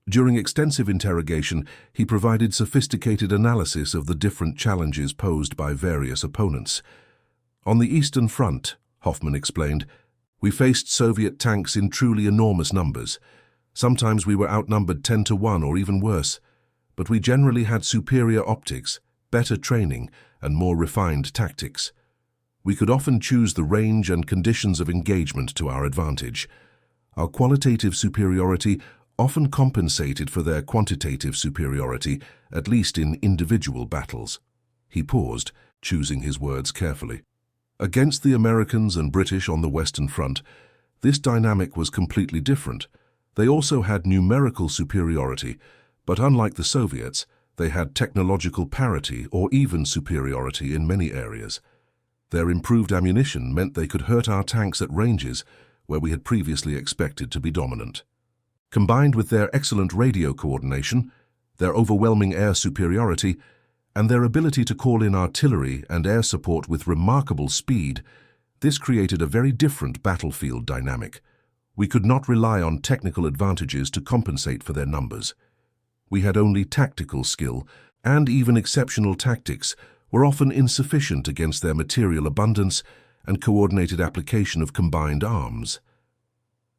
Speaker 1: During extensive interrogation, he provided sophisticated analysis of the different challenges posed by various opponents. "On the Eastern Front," Hoffmann explained, "we faced Soviet tanks in truly enormous numbers. Sometimes we were outnumbered 10 to 1 or even worse, but we generally had superior optics, better training, and more refined tactics. We could often choose the range and conditions of engagement to our advantage. Our qualitative superiority often compensated for their quantitative superiority, at least in individual battles." He paused, choosing his words carefully. Against the Americans and British on the Western Front, this dynamic was completely different. They also had numerical superiority, but unlike the Soviets, they had technological parity or even superiority in many areas. Their improved ammunition meant they could hurt our tanks at ranges where we had previously expected to be dominant. Combined with their excellent radio coordination, their overwhelming air superiority, and their ability to call in artillery and air support with remarkable speed, this created a very different battlefield dynamic. We could not rely on technical advantages to compensate for their numbers. We had only tactical skill, and even exceptional tactics were often insufficient against their material abundance and coordinated application of combined arms.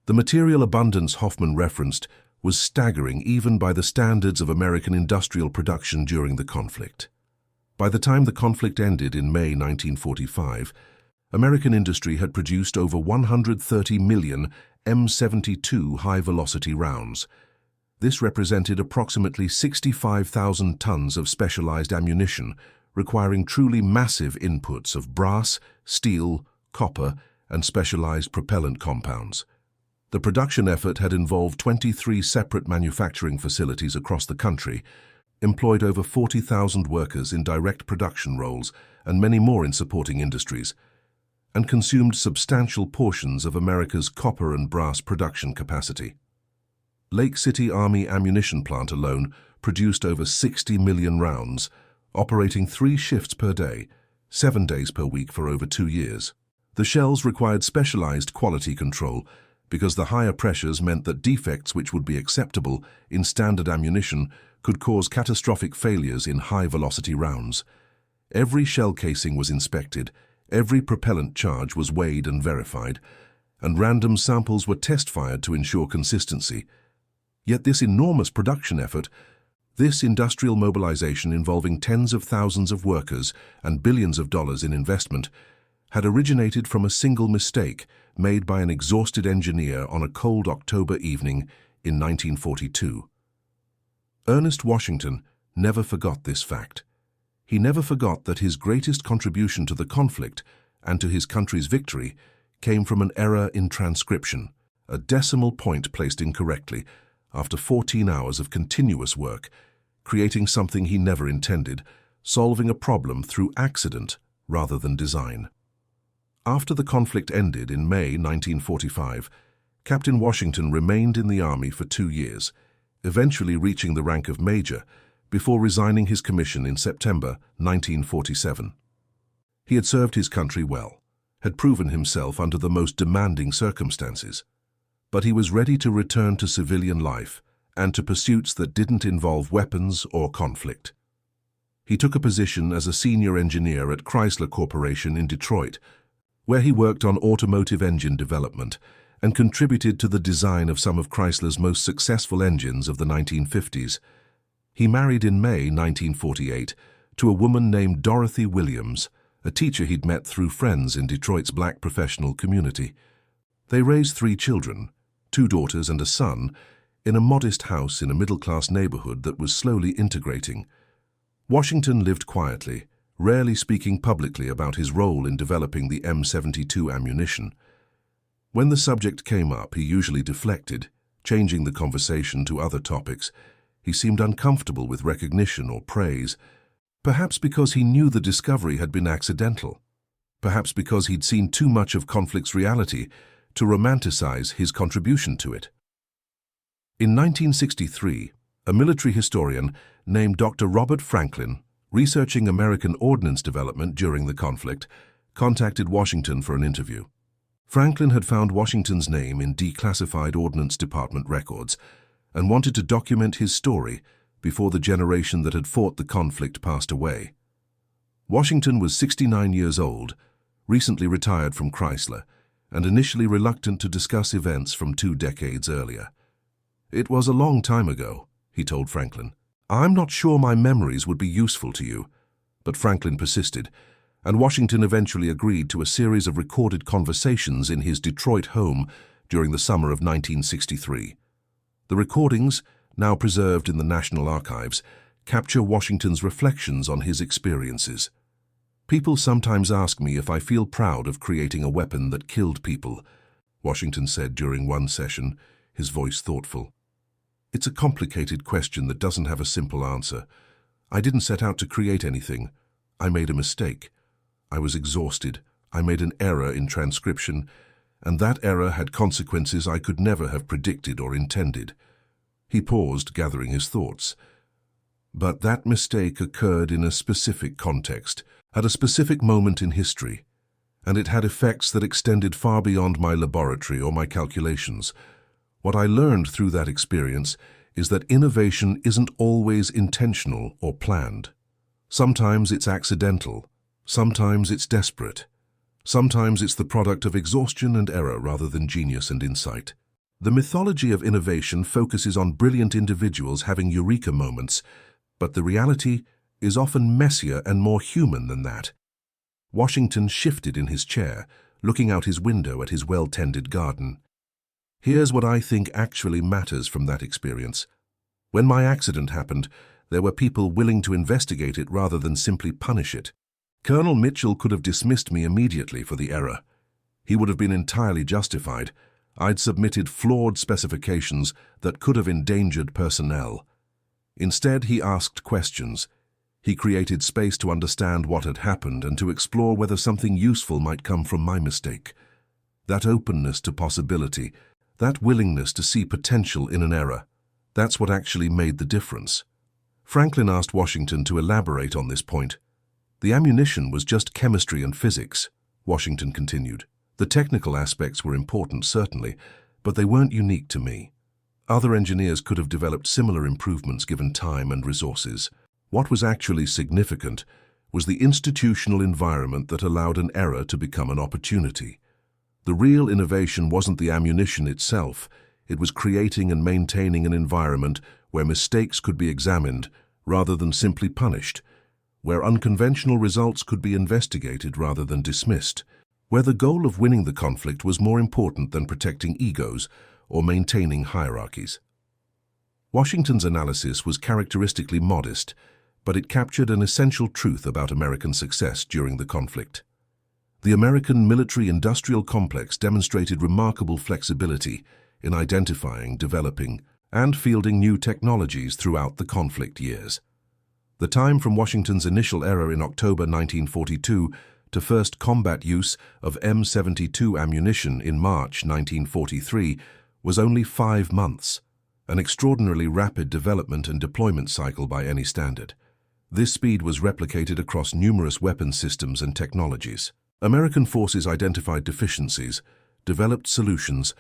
Speaker 1: The material abundance Hoffmann referenced was staggering even by the standards of American industrial production during the conflict. By the time the conflict ended in May 1945, American industry had produced over 130 million M72 high-velocity rounds. This represented approximately 65,000 tons of specialized ammunition, requiring truly massive inputs of brass, steel, copper, and specialized propellant compounds. The production effort had involved 23 separate manufacturing facilities across the country, employed over 40,000 workers in direct production roles and many more in supporting industries, and consumed substantial portions of America's copper and brass production capacity. Lake City Army Ammunition Plant alone produced over 60 million rounds, operating 3 shifts per day, 7 days per week for over 2 years. The shells required specialized quality control because the higher pressures meant that defects which would be acceptable in standard ammunition could cause catastrophic failures in high-velocity rounds. Every shell casing was inspected, every propellant charge was weighed and verified, and random samples were test-fired to ensure consistency. Yet this enormous production effort, this industrial mobilization involving tens of thousands of workers and billions of dollars in investment, had originated from a single mistake made by an exhausted engineer on a cold October evening in 1942. Ernest Washington never forgot this fact. He never forgot that his greatest contribution to the conflict and to his country's victory came from an error in transcription, a decimal point placed incorrectly after 14 hours of continuous work, creating something he never intended, solving a problem through accident rather than design. After the conflict ended in May 1945, Captain Washington remained in the Army for 2 years, eventually reaching the rank of Major before resigning his commission in September 1947. He had served his country well, had proven himself under the most demanding circumstances, but he was ready to return to civilian life and to pursuits that didn't involve weapons or conflict. He took a position as a senior engineer at Chrysler Corporation in Detroit, where he worked on automotive engine development and contributed to the design of some of Chrysler's most successful engines of the 1950s. He married in May 1948 to a woman named Dorothy Williams, a teacher he'd met through friends in Detroit's black professional community. They raised 3 children, 2 daughters and a son, in a modest house in a middle-class neighborhood that was slowly integrating. Washington lived quietly, rarely speaking publicly about his role in developing the M72 ammunition. When the subject came up, he usually deflected, changing the conversation to other topics. He seemed uncomfortable with recognition or praise, perhaps because he knew the discovery had been accidental, perhaps because he'd seen too much of conflict's reality to romanticize his contribution to it. In 1963, a military historian named Dr. Robert Franklin, researching American ordnance development during the conflict, contacted Washington for an interview. Franklin had found Washington's name in declassified Ordnance Department records and wanted to document his story before the generation that had fought the conflict passed away. Washington was 69 years old, recently retired from Chrysler, and initially reluctant to discuss events from 2 decades earlier. "It was a long time ago," he told Franklin. "I'm not sure my memories would be useful to you." But Franklin persisted, and Washington eventually agreed to a series of recorded conversations in his Detroit home during the summer of 1963. The recordings, now preserved in the National Archives, capture Washington's reflections on his experiences. "People sometimes ask me if I feel proud of creating a weapon that killed people," Washington said during one session, his voice thoughtful. "It's a complicated question that doesn't have a simple answer. I didn't set out to create anything. I made a mistake. I was exhausted. I made an error in transcription, and that error had consequences I could never have predicted or intended." He paused, gathering his thoughts. "But that mistake occurred in a specific context, at a specific moment in history, and it had effects that extended far beyond my laboratory or my calculations. What I learned through that experience is that innovation isn't always intentional or planned. Sometimes it's accidental. Sometimes it's desperate. Sometimes it's the product of exhaustion and error rather than genius and insight. The mythology of innovation focuses on brilliant individuals having eureka moments, but the reality is often messier and more human than that." Washington shifted in his chair, looking out his window at his well-tended garden. "Here's what I think actually matters from that experience. When my accident happened, there were people willing to investigate it rather than simply punish it. Colonel Mitchell could have dismissed me immediately for the error. He would have been entirely justified. I'd submitted flawed specifications that could have endangered personnel. Instead, he asked questions. He created space to understand what had happened and to explore whether something useful might come from my mistake. That openness to possibility, that willingness to see potential in an error, that's what actually made the difference." Franklin asked Washington to elaborate on this point. "The ammunition was just chemistry and physics," Washington continued. "The technical aspects were important, certainly, but they weren't unique to me. Other engineers could have developed similar improvements given time and resources. What was actually significant was the institutional environment that allowed an error to become an opportunity. The real innovation wasn't the ammunition itself, it was creating and maintaining an environment where mistakes could be examined rather than simply punished, where unconventional results could be investigated rather than dismissed, where the goal of winning the conflict was more important than protecting egos or maintaining hierarchies." Washington's analysis was characteristically modest, but it captured an essential truth about American success during the conflict. The American military-industrial complex demonstrated remarkable flexibility in identifying, developing, and fielding new technologies throughout the conflict years. The time from Washington's initial error in October 1942 to first combat use of M72 ammunition in March 1943 was only 5 months, an extraordinarily rapid development and deployment cycle by any standard. This speed was replicated across numerous weapon systems and technologies. American forces identified deficiencies, developed solutions,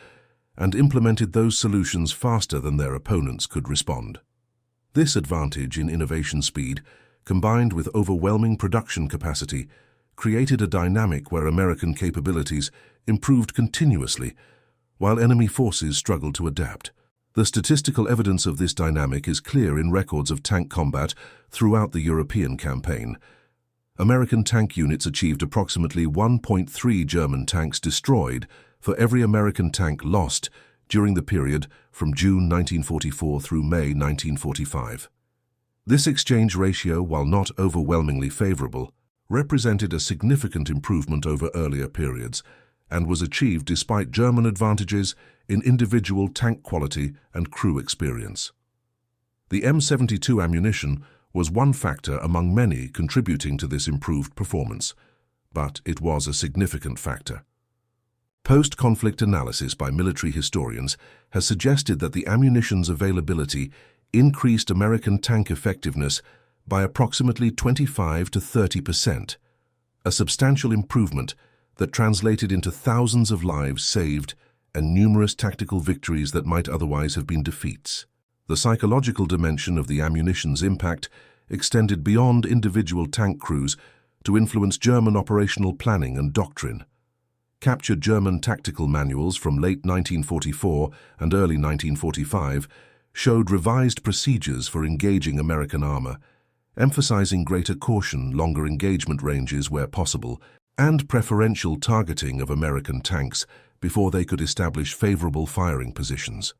Speaker 1: and implemented those solutions faster than their opponents could respond. This advantage in innovation speed, combined with overwhelming production capacity, created a dynamic where American capabilities improved continuously, while enemy forces struggled to adapt. The statistical evidence of this dynamic is clear in records of tank combat throughout the European campaign. American tank units achieved approximately 1.3 German tanks destroyed for every American tank lost during the period from June 1944 through May 1945. This exchange ratio, while not overwhelmingly favorable, represented a significant improvement over earlier periods and was achieved despite German advantages in individual tank quality and crew experience. The M72 ammunition was one factor among many contributing to this improved performance, but it was a significant factor. Post-conflict analysis by military historians has suggested that the ammunition's availability increased American tank effectiveness by approximately 25 to 30%, a substantial improvement that translated into thousands of lives saved and numerous tactical victories that might otherwise have been defeats. The psychological dimension of the ammunition's impact extended beyond individual tank crews to influence German operational planning and doctrine. Captured German tactical manuals from late 1944 and early 1945 showed revised procedures for engaging American armor, emphasizing greater caution, longer engagement ranges where possible, and preferential targeting of American tanks before they could establish favorable firing positions.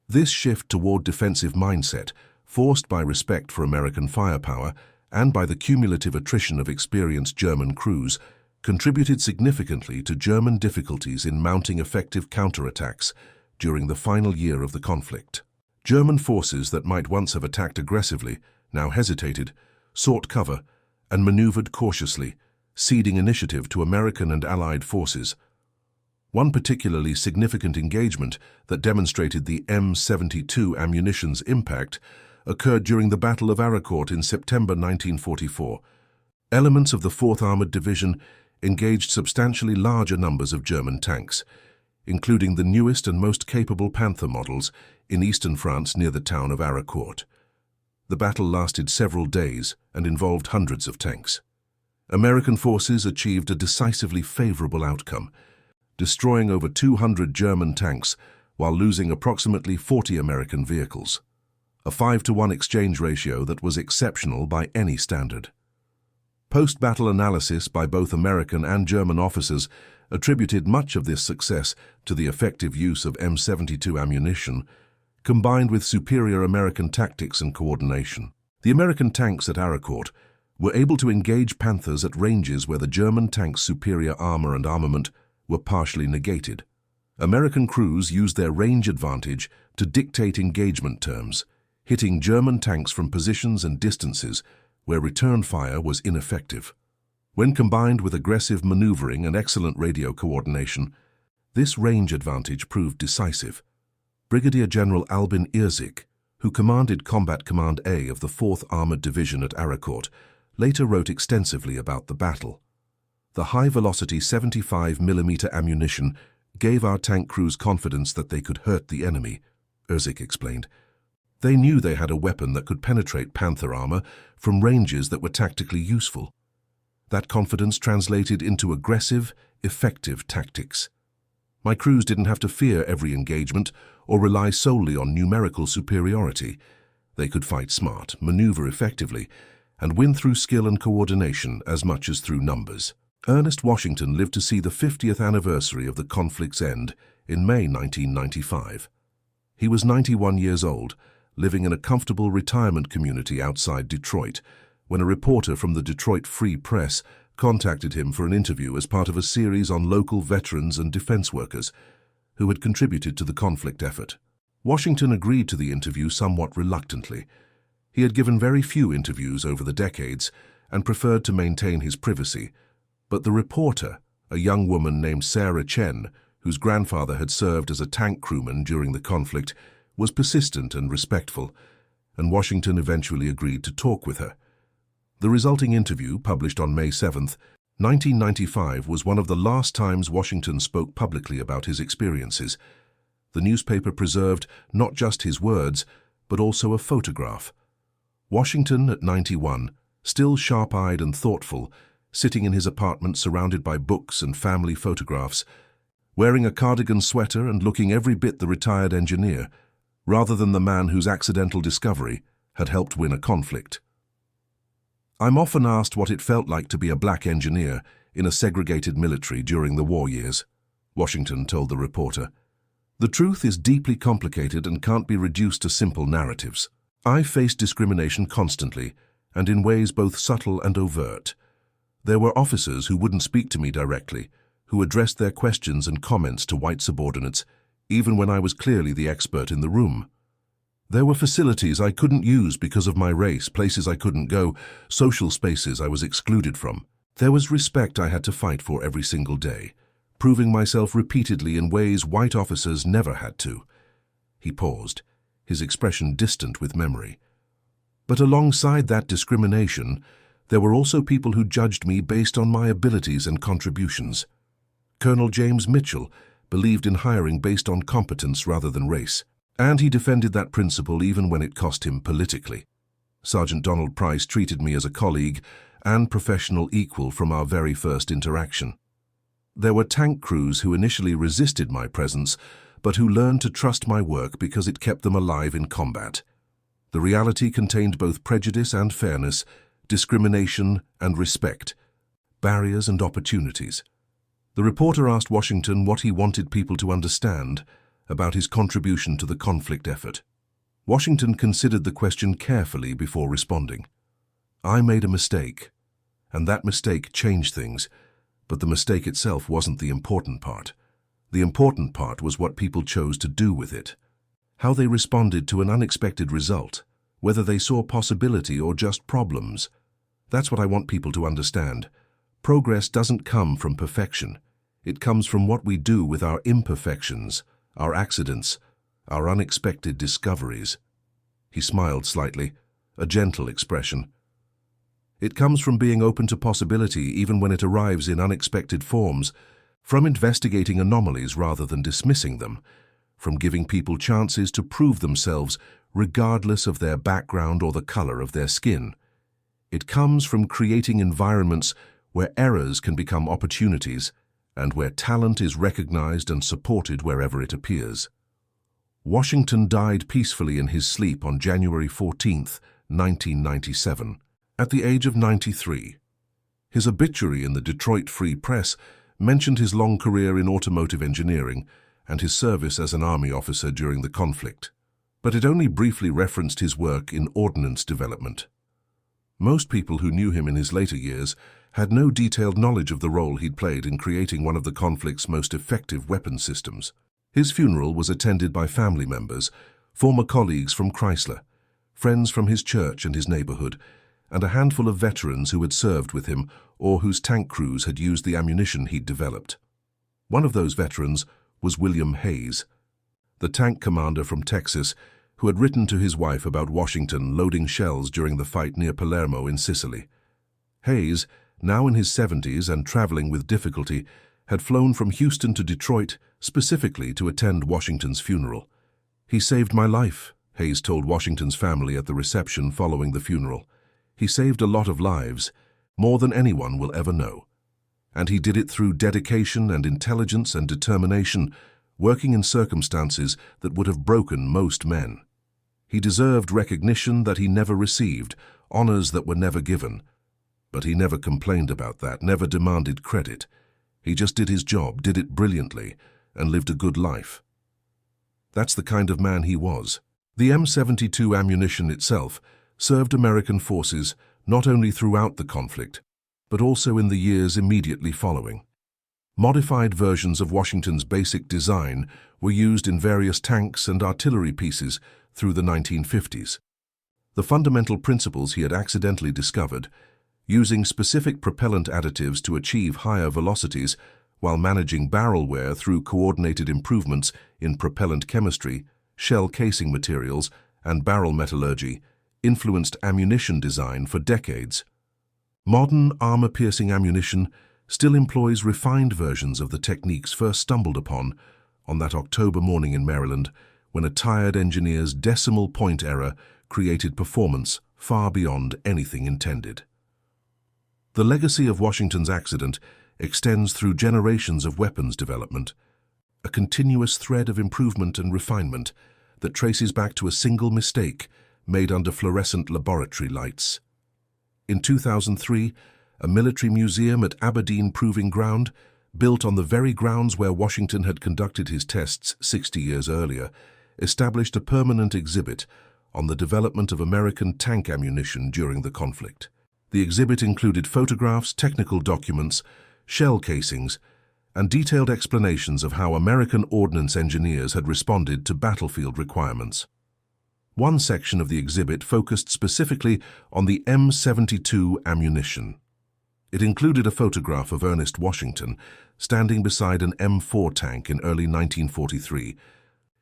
Speaker 1: This shift toward defensive mindset, forced by respect for American firepower and by the cumulative attrition of experienced German crews, contributed significantly to German difficulties in mounting effective counterattacks during the final year of the conflict. German forces that might once have attacked aggressively now hesitated, sought cover, and maneuvered cautiously, ceding initiative to American and Allied forces. One particularly significant engagement that demonstrated the M72 ammunition's impact occurred during the Battle of Aracourt in September 1944. Elements of the 4th Armored Division engaged substantially larger numbers of German tanks, including the newest and most capable Panther models, in eastern France near the town of Aracourt. The battle lasted several days and involved hundreds of tanks. American forces achieved a decisively favorable outcome, destroying over 200 German tanks while losing approximately 40 American vehicles, a 5-to-1 exchange ratio that was exceptional by any standard. Post-battle analysis by both American and German officers attributed much of this success to the effective use of M72 ammunition, combined with superior American tactics and coordination. The American tanks at Aracourt were able to engage Panthers at ranges where the German tanks' superior armor and armament were partially negated. American crews used their range advantage to dictate engagement terms, hitting German tanks from positions and distances where return fire was ineffective. When combined with aggressive maneuvering and excellent radio coordination, this range advantage proved decisive. Brigadier General Albin Irzik, who commanded Combat Command A of the 4th Armored Division at Aracourt, later wrote extensively about the battle. The high-velocity 75mm ammunition gave our tank crews confidence that they could hurt the enemy, Irzik explained. They knew they had a weapon that could penetrate Panther armor from ranges that were tactically useful. That confidence translated into aggressive, effective tactics. My crews didn't have to fear every engagement or rely solely on numerical superiority. They could fight smart, maneuver effectively, and win through skill and coordination as much as through numbers. Ernest Washington lived to see the 50th anniversary of the conflict's end in May 1995. He was 91 years old, living in a comfortable retirement community outside Detroit, when a reporter from the Detroit Free Press contacted him for an interview as part of a series on local veterans and defense workers who had contributed to the conflict effort. Washington agreed to the interview somewhat reluctantly. He had given very few interviews over the decades and preferred to maintain his privacy, but the reporter, a young woman named Sarah Chen, whose grandfather had served as a tank crewman during the conflict, was persistent and respectful, and Washington eventually agreed to talk with her. The resulting interview, published on May 7, 1995, was one of the last times Washington spoke publicly about his experiences. The newspaper preserved not just his words, but also a photograph. Washington, at 91, still sharp-eyed and thoughtful, sitting in his apartment surrounded by books and family photographs, wearing a cardigan sweater and looking every bit the retired engineer, rather than the man whose accidental discovery had helped win a conflict. I'm often asked what it felt like to be a black engineer in a segregated military during the war years, Washington told the reporter. The truth is deeply complicated and can't be reduced to simple narratives. I faced discrimination constantly, and in ways both subtle and overt. There were officers who wouldn't speak to me directly, who addressed their questions and comments to white subordinates, even when I was clearly the expert in the room. There were facilities I couldn't use because of my race, places I couldn't go, social spaces I was excluded from. There was respect I had to fight for every single day, proving myself repeatedly in ways white officers never had to. He paused, his expression distant with memory. But alongside that discrimination, there were also people who judged me based on my abilities and contributions. Colonel James Mitchell believed in hiring based on competence rather than race, and he defended that principle even when it cost him politically. Sergeant Donald Price treated me as a colleague and professional equal from our very first interaction. There were tank crews who initially resisted my presence, but who learned to trust my work because it kept them alive in combat. The reality contained both prejudice and fairness, discrimination and respect, barriers and opportunities. The reporter asked Washington what he wanted people to understand about his contribution to the conflict effort. Washington considered the question carefully before responding. I made a mistake, and that mistake changed things, but the mistake itself wasn't the important part. The important part was what people chose to do with it, how they responded to an unexpected result, whether they saw possibility or just problems. That's what I want people to understand. Progress doesn't come from perfection. It comes from what we do with our imperfections, our accidents, our unexpected discoveries. He smiled slightly, a gentle expression. It comes from being open to possibility even when it arrives in unexpected forms, from investigating anomalies rather than dismissing them, from giving people chances to prove themselves regardless of their background or the color of their skin. It comes from creating environments where errors can become opportunities and where talent is recognized and supported wherever it appears. Washington died peacefully in his sleep on January 14, 1997, at the age of 93. His obituary in the Detroit Free Press mentioned his long career in automotive engineering and his service as an Army officer during the conflict, but it only briefly referenced his work in ordnance development. Most people who knew him in his later years had no detailed knowledge of the role he'd played in creating one of the conflict's most effective weapon systems. His funeral was attended by family members, former colleagues from Chrysler, friends from his church and his neighborhood, and a handful of veterans who had served with him or whose tank crews had used the ammunition he'd developed. One of those veterans was William Hayes, the tank commander from Texas who had written to his wife about Washington loading shells during the fight near Palermo in Sicily. Hayes, now in his 70s and traveling with difficulty, had flown from Houston to Detroit specifically to attend Washington's funeral. "He saved my life," Hayes told Washington's family at the reception following the funeral. "He saved a lot of lives, more than anyone will ever know. And he did it through dedication and intelligence and determination, working in circumstances that would have broken most men. He deserved recognition that he never received, honors that were never given. But he never complained about that, never demanded credit. He just did his job, did it brilliantly, and lived a good life. That's the kind of man he was." The M72 ammunition itself served American forces not only throughout the conflict, but also in the years immediately following. Modified versions of Washington's basic design were used in various tanks and artillery pieces through the 1950s. The fundamental principles he had accidentally discovered, using specific propellant additives to achieve higher velocities while managing barrel wear through coordinated improvements in propellant chemistry, shell casing materials, and barrel metallurgy, influenced ammunition design for decades. Modern armor-piercing ammunition still employs refined versions of the techniques first stumbled upon on that October morning in Maryland, when a tired engineer's decimal point error created performance far beyond anything intended. The legacy of Washington's accident extends through generations of weapons development, a continuous thread of improvement and refinement that traces back to a single mistake made under fluorescent laboratory lights. In 2003, a military museum at Aberdeen Proving Ground, built on the very grounds where Washington had conducted his tests 60 years earlier, established a permanent exhibit on the development of American tank ammunition during the conflict. The exhibit included photographs, technical documents, shell casings, and detailed explanations of how American ordnance engineers had responded to battlefield requirements. One section of the exhibit focused specifically on the M72 ammunition. It included a photograph of Ernest Washington standing beside an M4 tank in early 1943,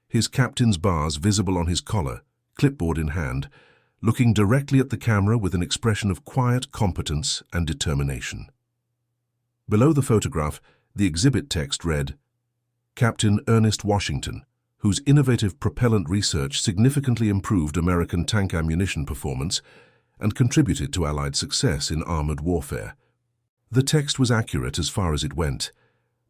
Speaker 1: his captain's bars visible on his collar, clipboard in hand, looking directly at the camera with an expression of quiet competence and determination. Below the photograph, the exhibit text read, "Captain Ernest Washington, whose innovative propellant research significantly improved American tank ammunition performance and contributed to Allied success in armored warfare." The text was accurate as far as it went,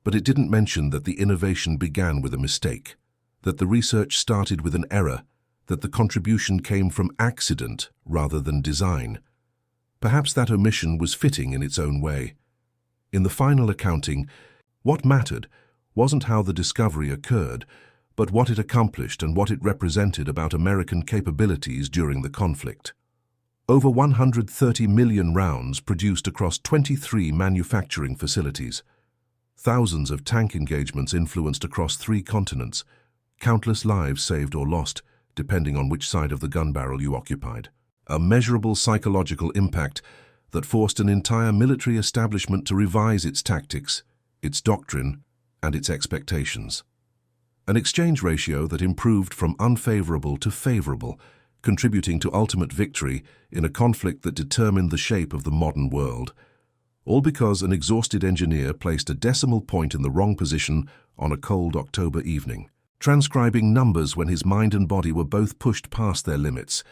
Speaker 1: but it didn't mention that the innovation began with a mistake, that the research started with an error, that the contribution came from accident rather than design. Perhaps that omission was fitting in its own way. In the final accounting, what mattered wasn't how the discovery occurred, but what it accomplished and what it represented about American capabilities during the conflict. Over 130 million rounds produced across 23 manufacturing facilities. Thousands of tank engagements influenced across 3 continents. Countless lives saved or lost, depending on which side of the gun barrel you occupied. A measurable psychological impact that forced an entire military establishment to revise its tactics, its doctrine, and its expectations. An exchange ratio that improved from unfavorable to favorable, contributing to ultimate victory in a conflict that determined the shape of the modern world. All because an exhausted engineer placed a decimal point in the wrong position on a cold October evening, transcribing numbers when his mind and body were both pushed past their limits,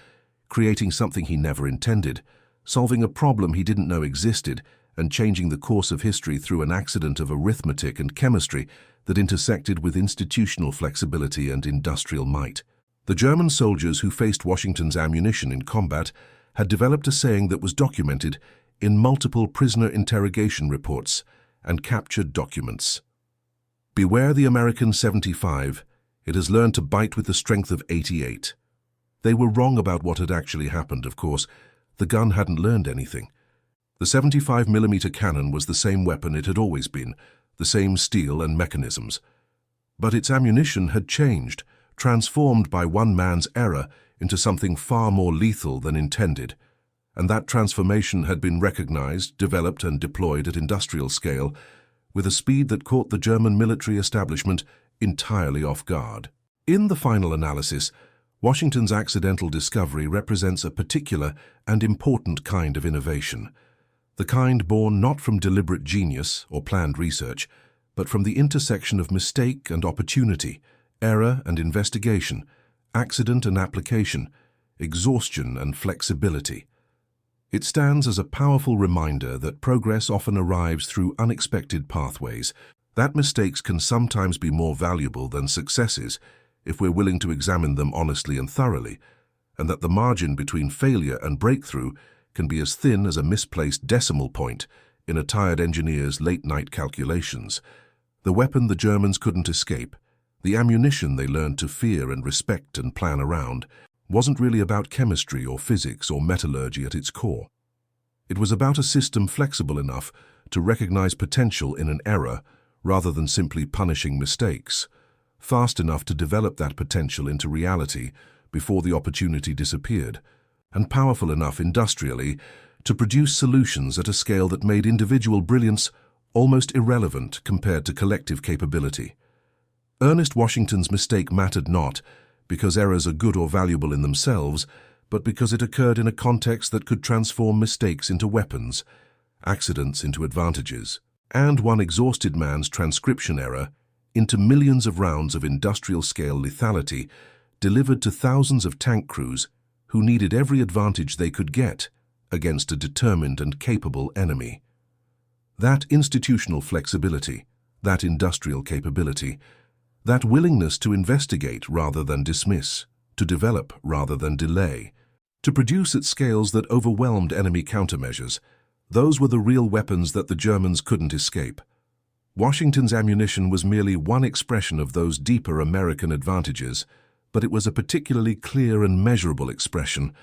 Speaker 1: creating something he never intended, solving a problem he didn't know existed, and changing the course of history through an accident of arithmetic and chemistry that intersected with institutional flexibility and industrial might. The German soldiers who faced Washington's ammunition in combat had developed a saying that was documented in multiple prisoner interrogation reports and captured documents. "Beware the American 75, it has learned to bite with the strength of 88. They were wrong about what had actually happened, of course. The gun hadn't learned anything. The 75mm cannon was the same weapon it had always been, the same steel and mechanisms. But its ammunition had changed, transformed by one man's error into something far more lethal than intended, and that transformation had been recognized, developed, and deployed at industrial scale with a speed that caught the German military establishment entirely off guard. In the final analysis, Washington's accidental discovery represents a particular and important kind of innovation, the kind born not from deliberate genius or planned research, but from the intersection of mistake and opportunity, error and investigation, accident and application, exhaustion and flexibility. It stands as a powerful reminder that progress often arrives through unexpected pathways, that mistakes can sometimes be more valuable than successes if we're willing to examine them honestly and thoroughly, and that the margin between failure and breakthrough can be as thin as a misplaced decimal point in a tired engineer's late-night calculations. The weapon the Germans couldn't escape, The ammunition they learned to fear and respect and plan around wasn't really about chemistry or physics or metallurgy at its core. It was about a system flexible enough to recognize potential in an error rather than simply punishing mistakes, fast enough to develop that potential into reality before the opportunity disappeared, and powerful enough industrially to produce solutions at a scale that made individual brilliance almost irrelevant compared to collective capability. Ernest Washington's mistake mattered not because errors are good or valuable in themselves, but because it occurred in a context that could transform mistakes into weapons, accidents into advantages, and one exhausted man's transcription error into millions of rounds of industrial-scale lethality delivered to thousands of tank crews who needed every advantage they could get against a determined and capable enemy. That institutional flexibility, that industrial capability, that willingness to investigate rather than dismiss, to develop rather than delay, to produce at scales that overwhelmed enemy countermeasures, those were the real weapons that the Germans couldn't escape. Washington's ammunition was merely one expression of those deeper American advantages, but it was a particularly clear and measurable expression,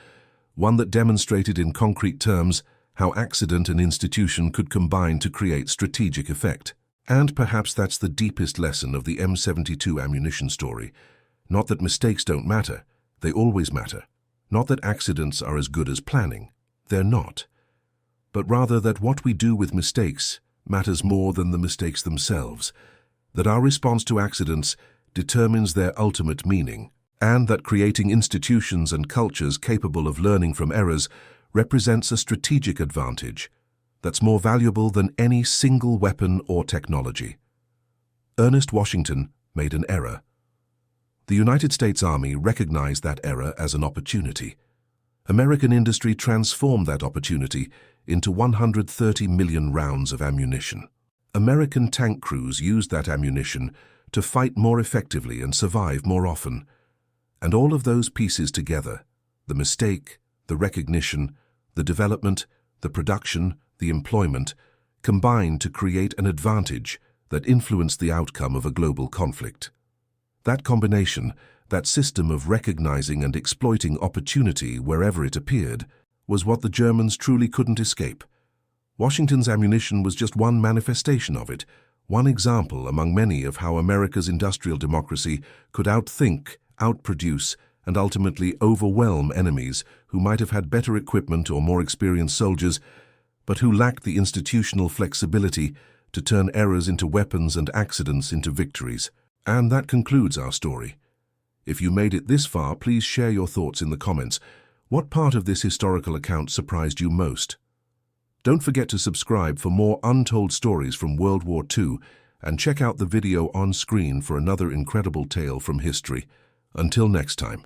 Speaker 1: one that demonstrated in concrete terms how accident and institution could combine to create strategic effect. And perhaps that's the deepest lesson of the M72 ammunition story. Not that mistakes don't matter, they always matter. Not that accidents are as good as planning, they're not. But rather that what we do with mistakes matters more than the mistakes themselves, that our response to accidents determines their ultimate meaning, and that creating institutions and cultures capable of learning from errors represents a strategic advantage that's more valuable than any single weapon or technology. Ernest Washington made an error. The United States Army recognized that error as an opportunity. American industry transformed that opportunity into 130 million rounds of ammunition. American tank crews used that ammunition to fight more effectively and survive more often. And all of those pieces together, the mistake, the recognition, the development, the production, the employment, combined to create an advantage that influenced the outcome of a global conflict. That combination, that system of recognizing and exploiting opportunity wherever it appeared, was what the Germans truly couldn't escape. Washington's ammunition was just one manifestation of it, one example among many of how America's industrial democracy could outthink, outproduce, and ultimately overwhelm enemies who might have had better equipment or more experienced soldiers, but who lacked the institutional flexibility to turn errors into weapons and accidents into victories. And that concludes our story. If you made it this far, please share your thoughts in the comments. What part of this historical account surprised you most? Don't forget to subscribe for more untold stories from World War II and check out the video on screen for another incredible tale from history. Until next time.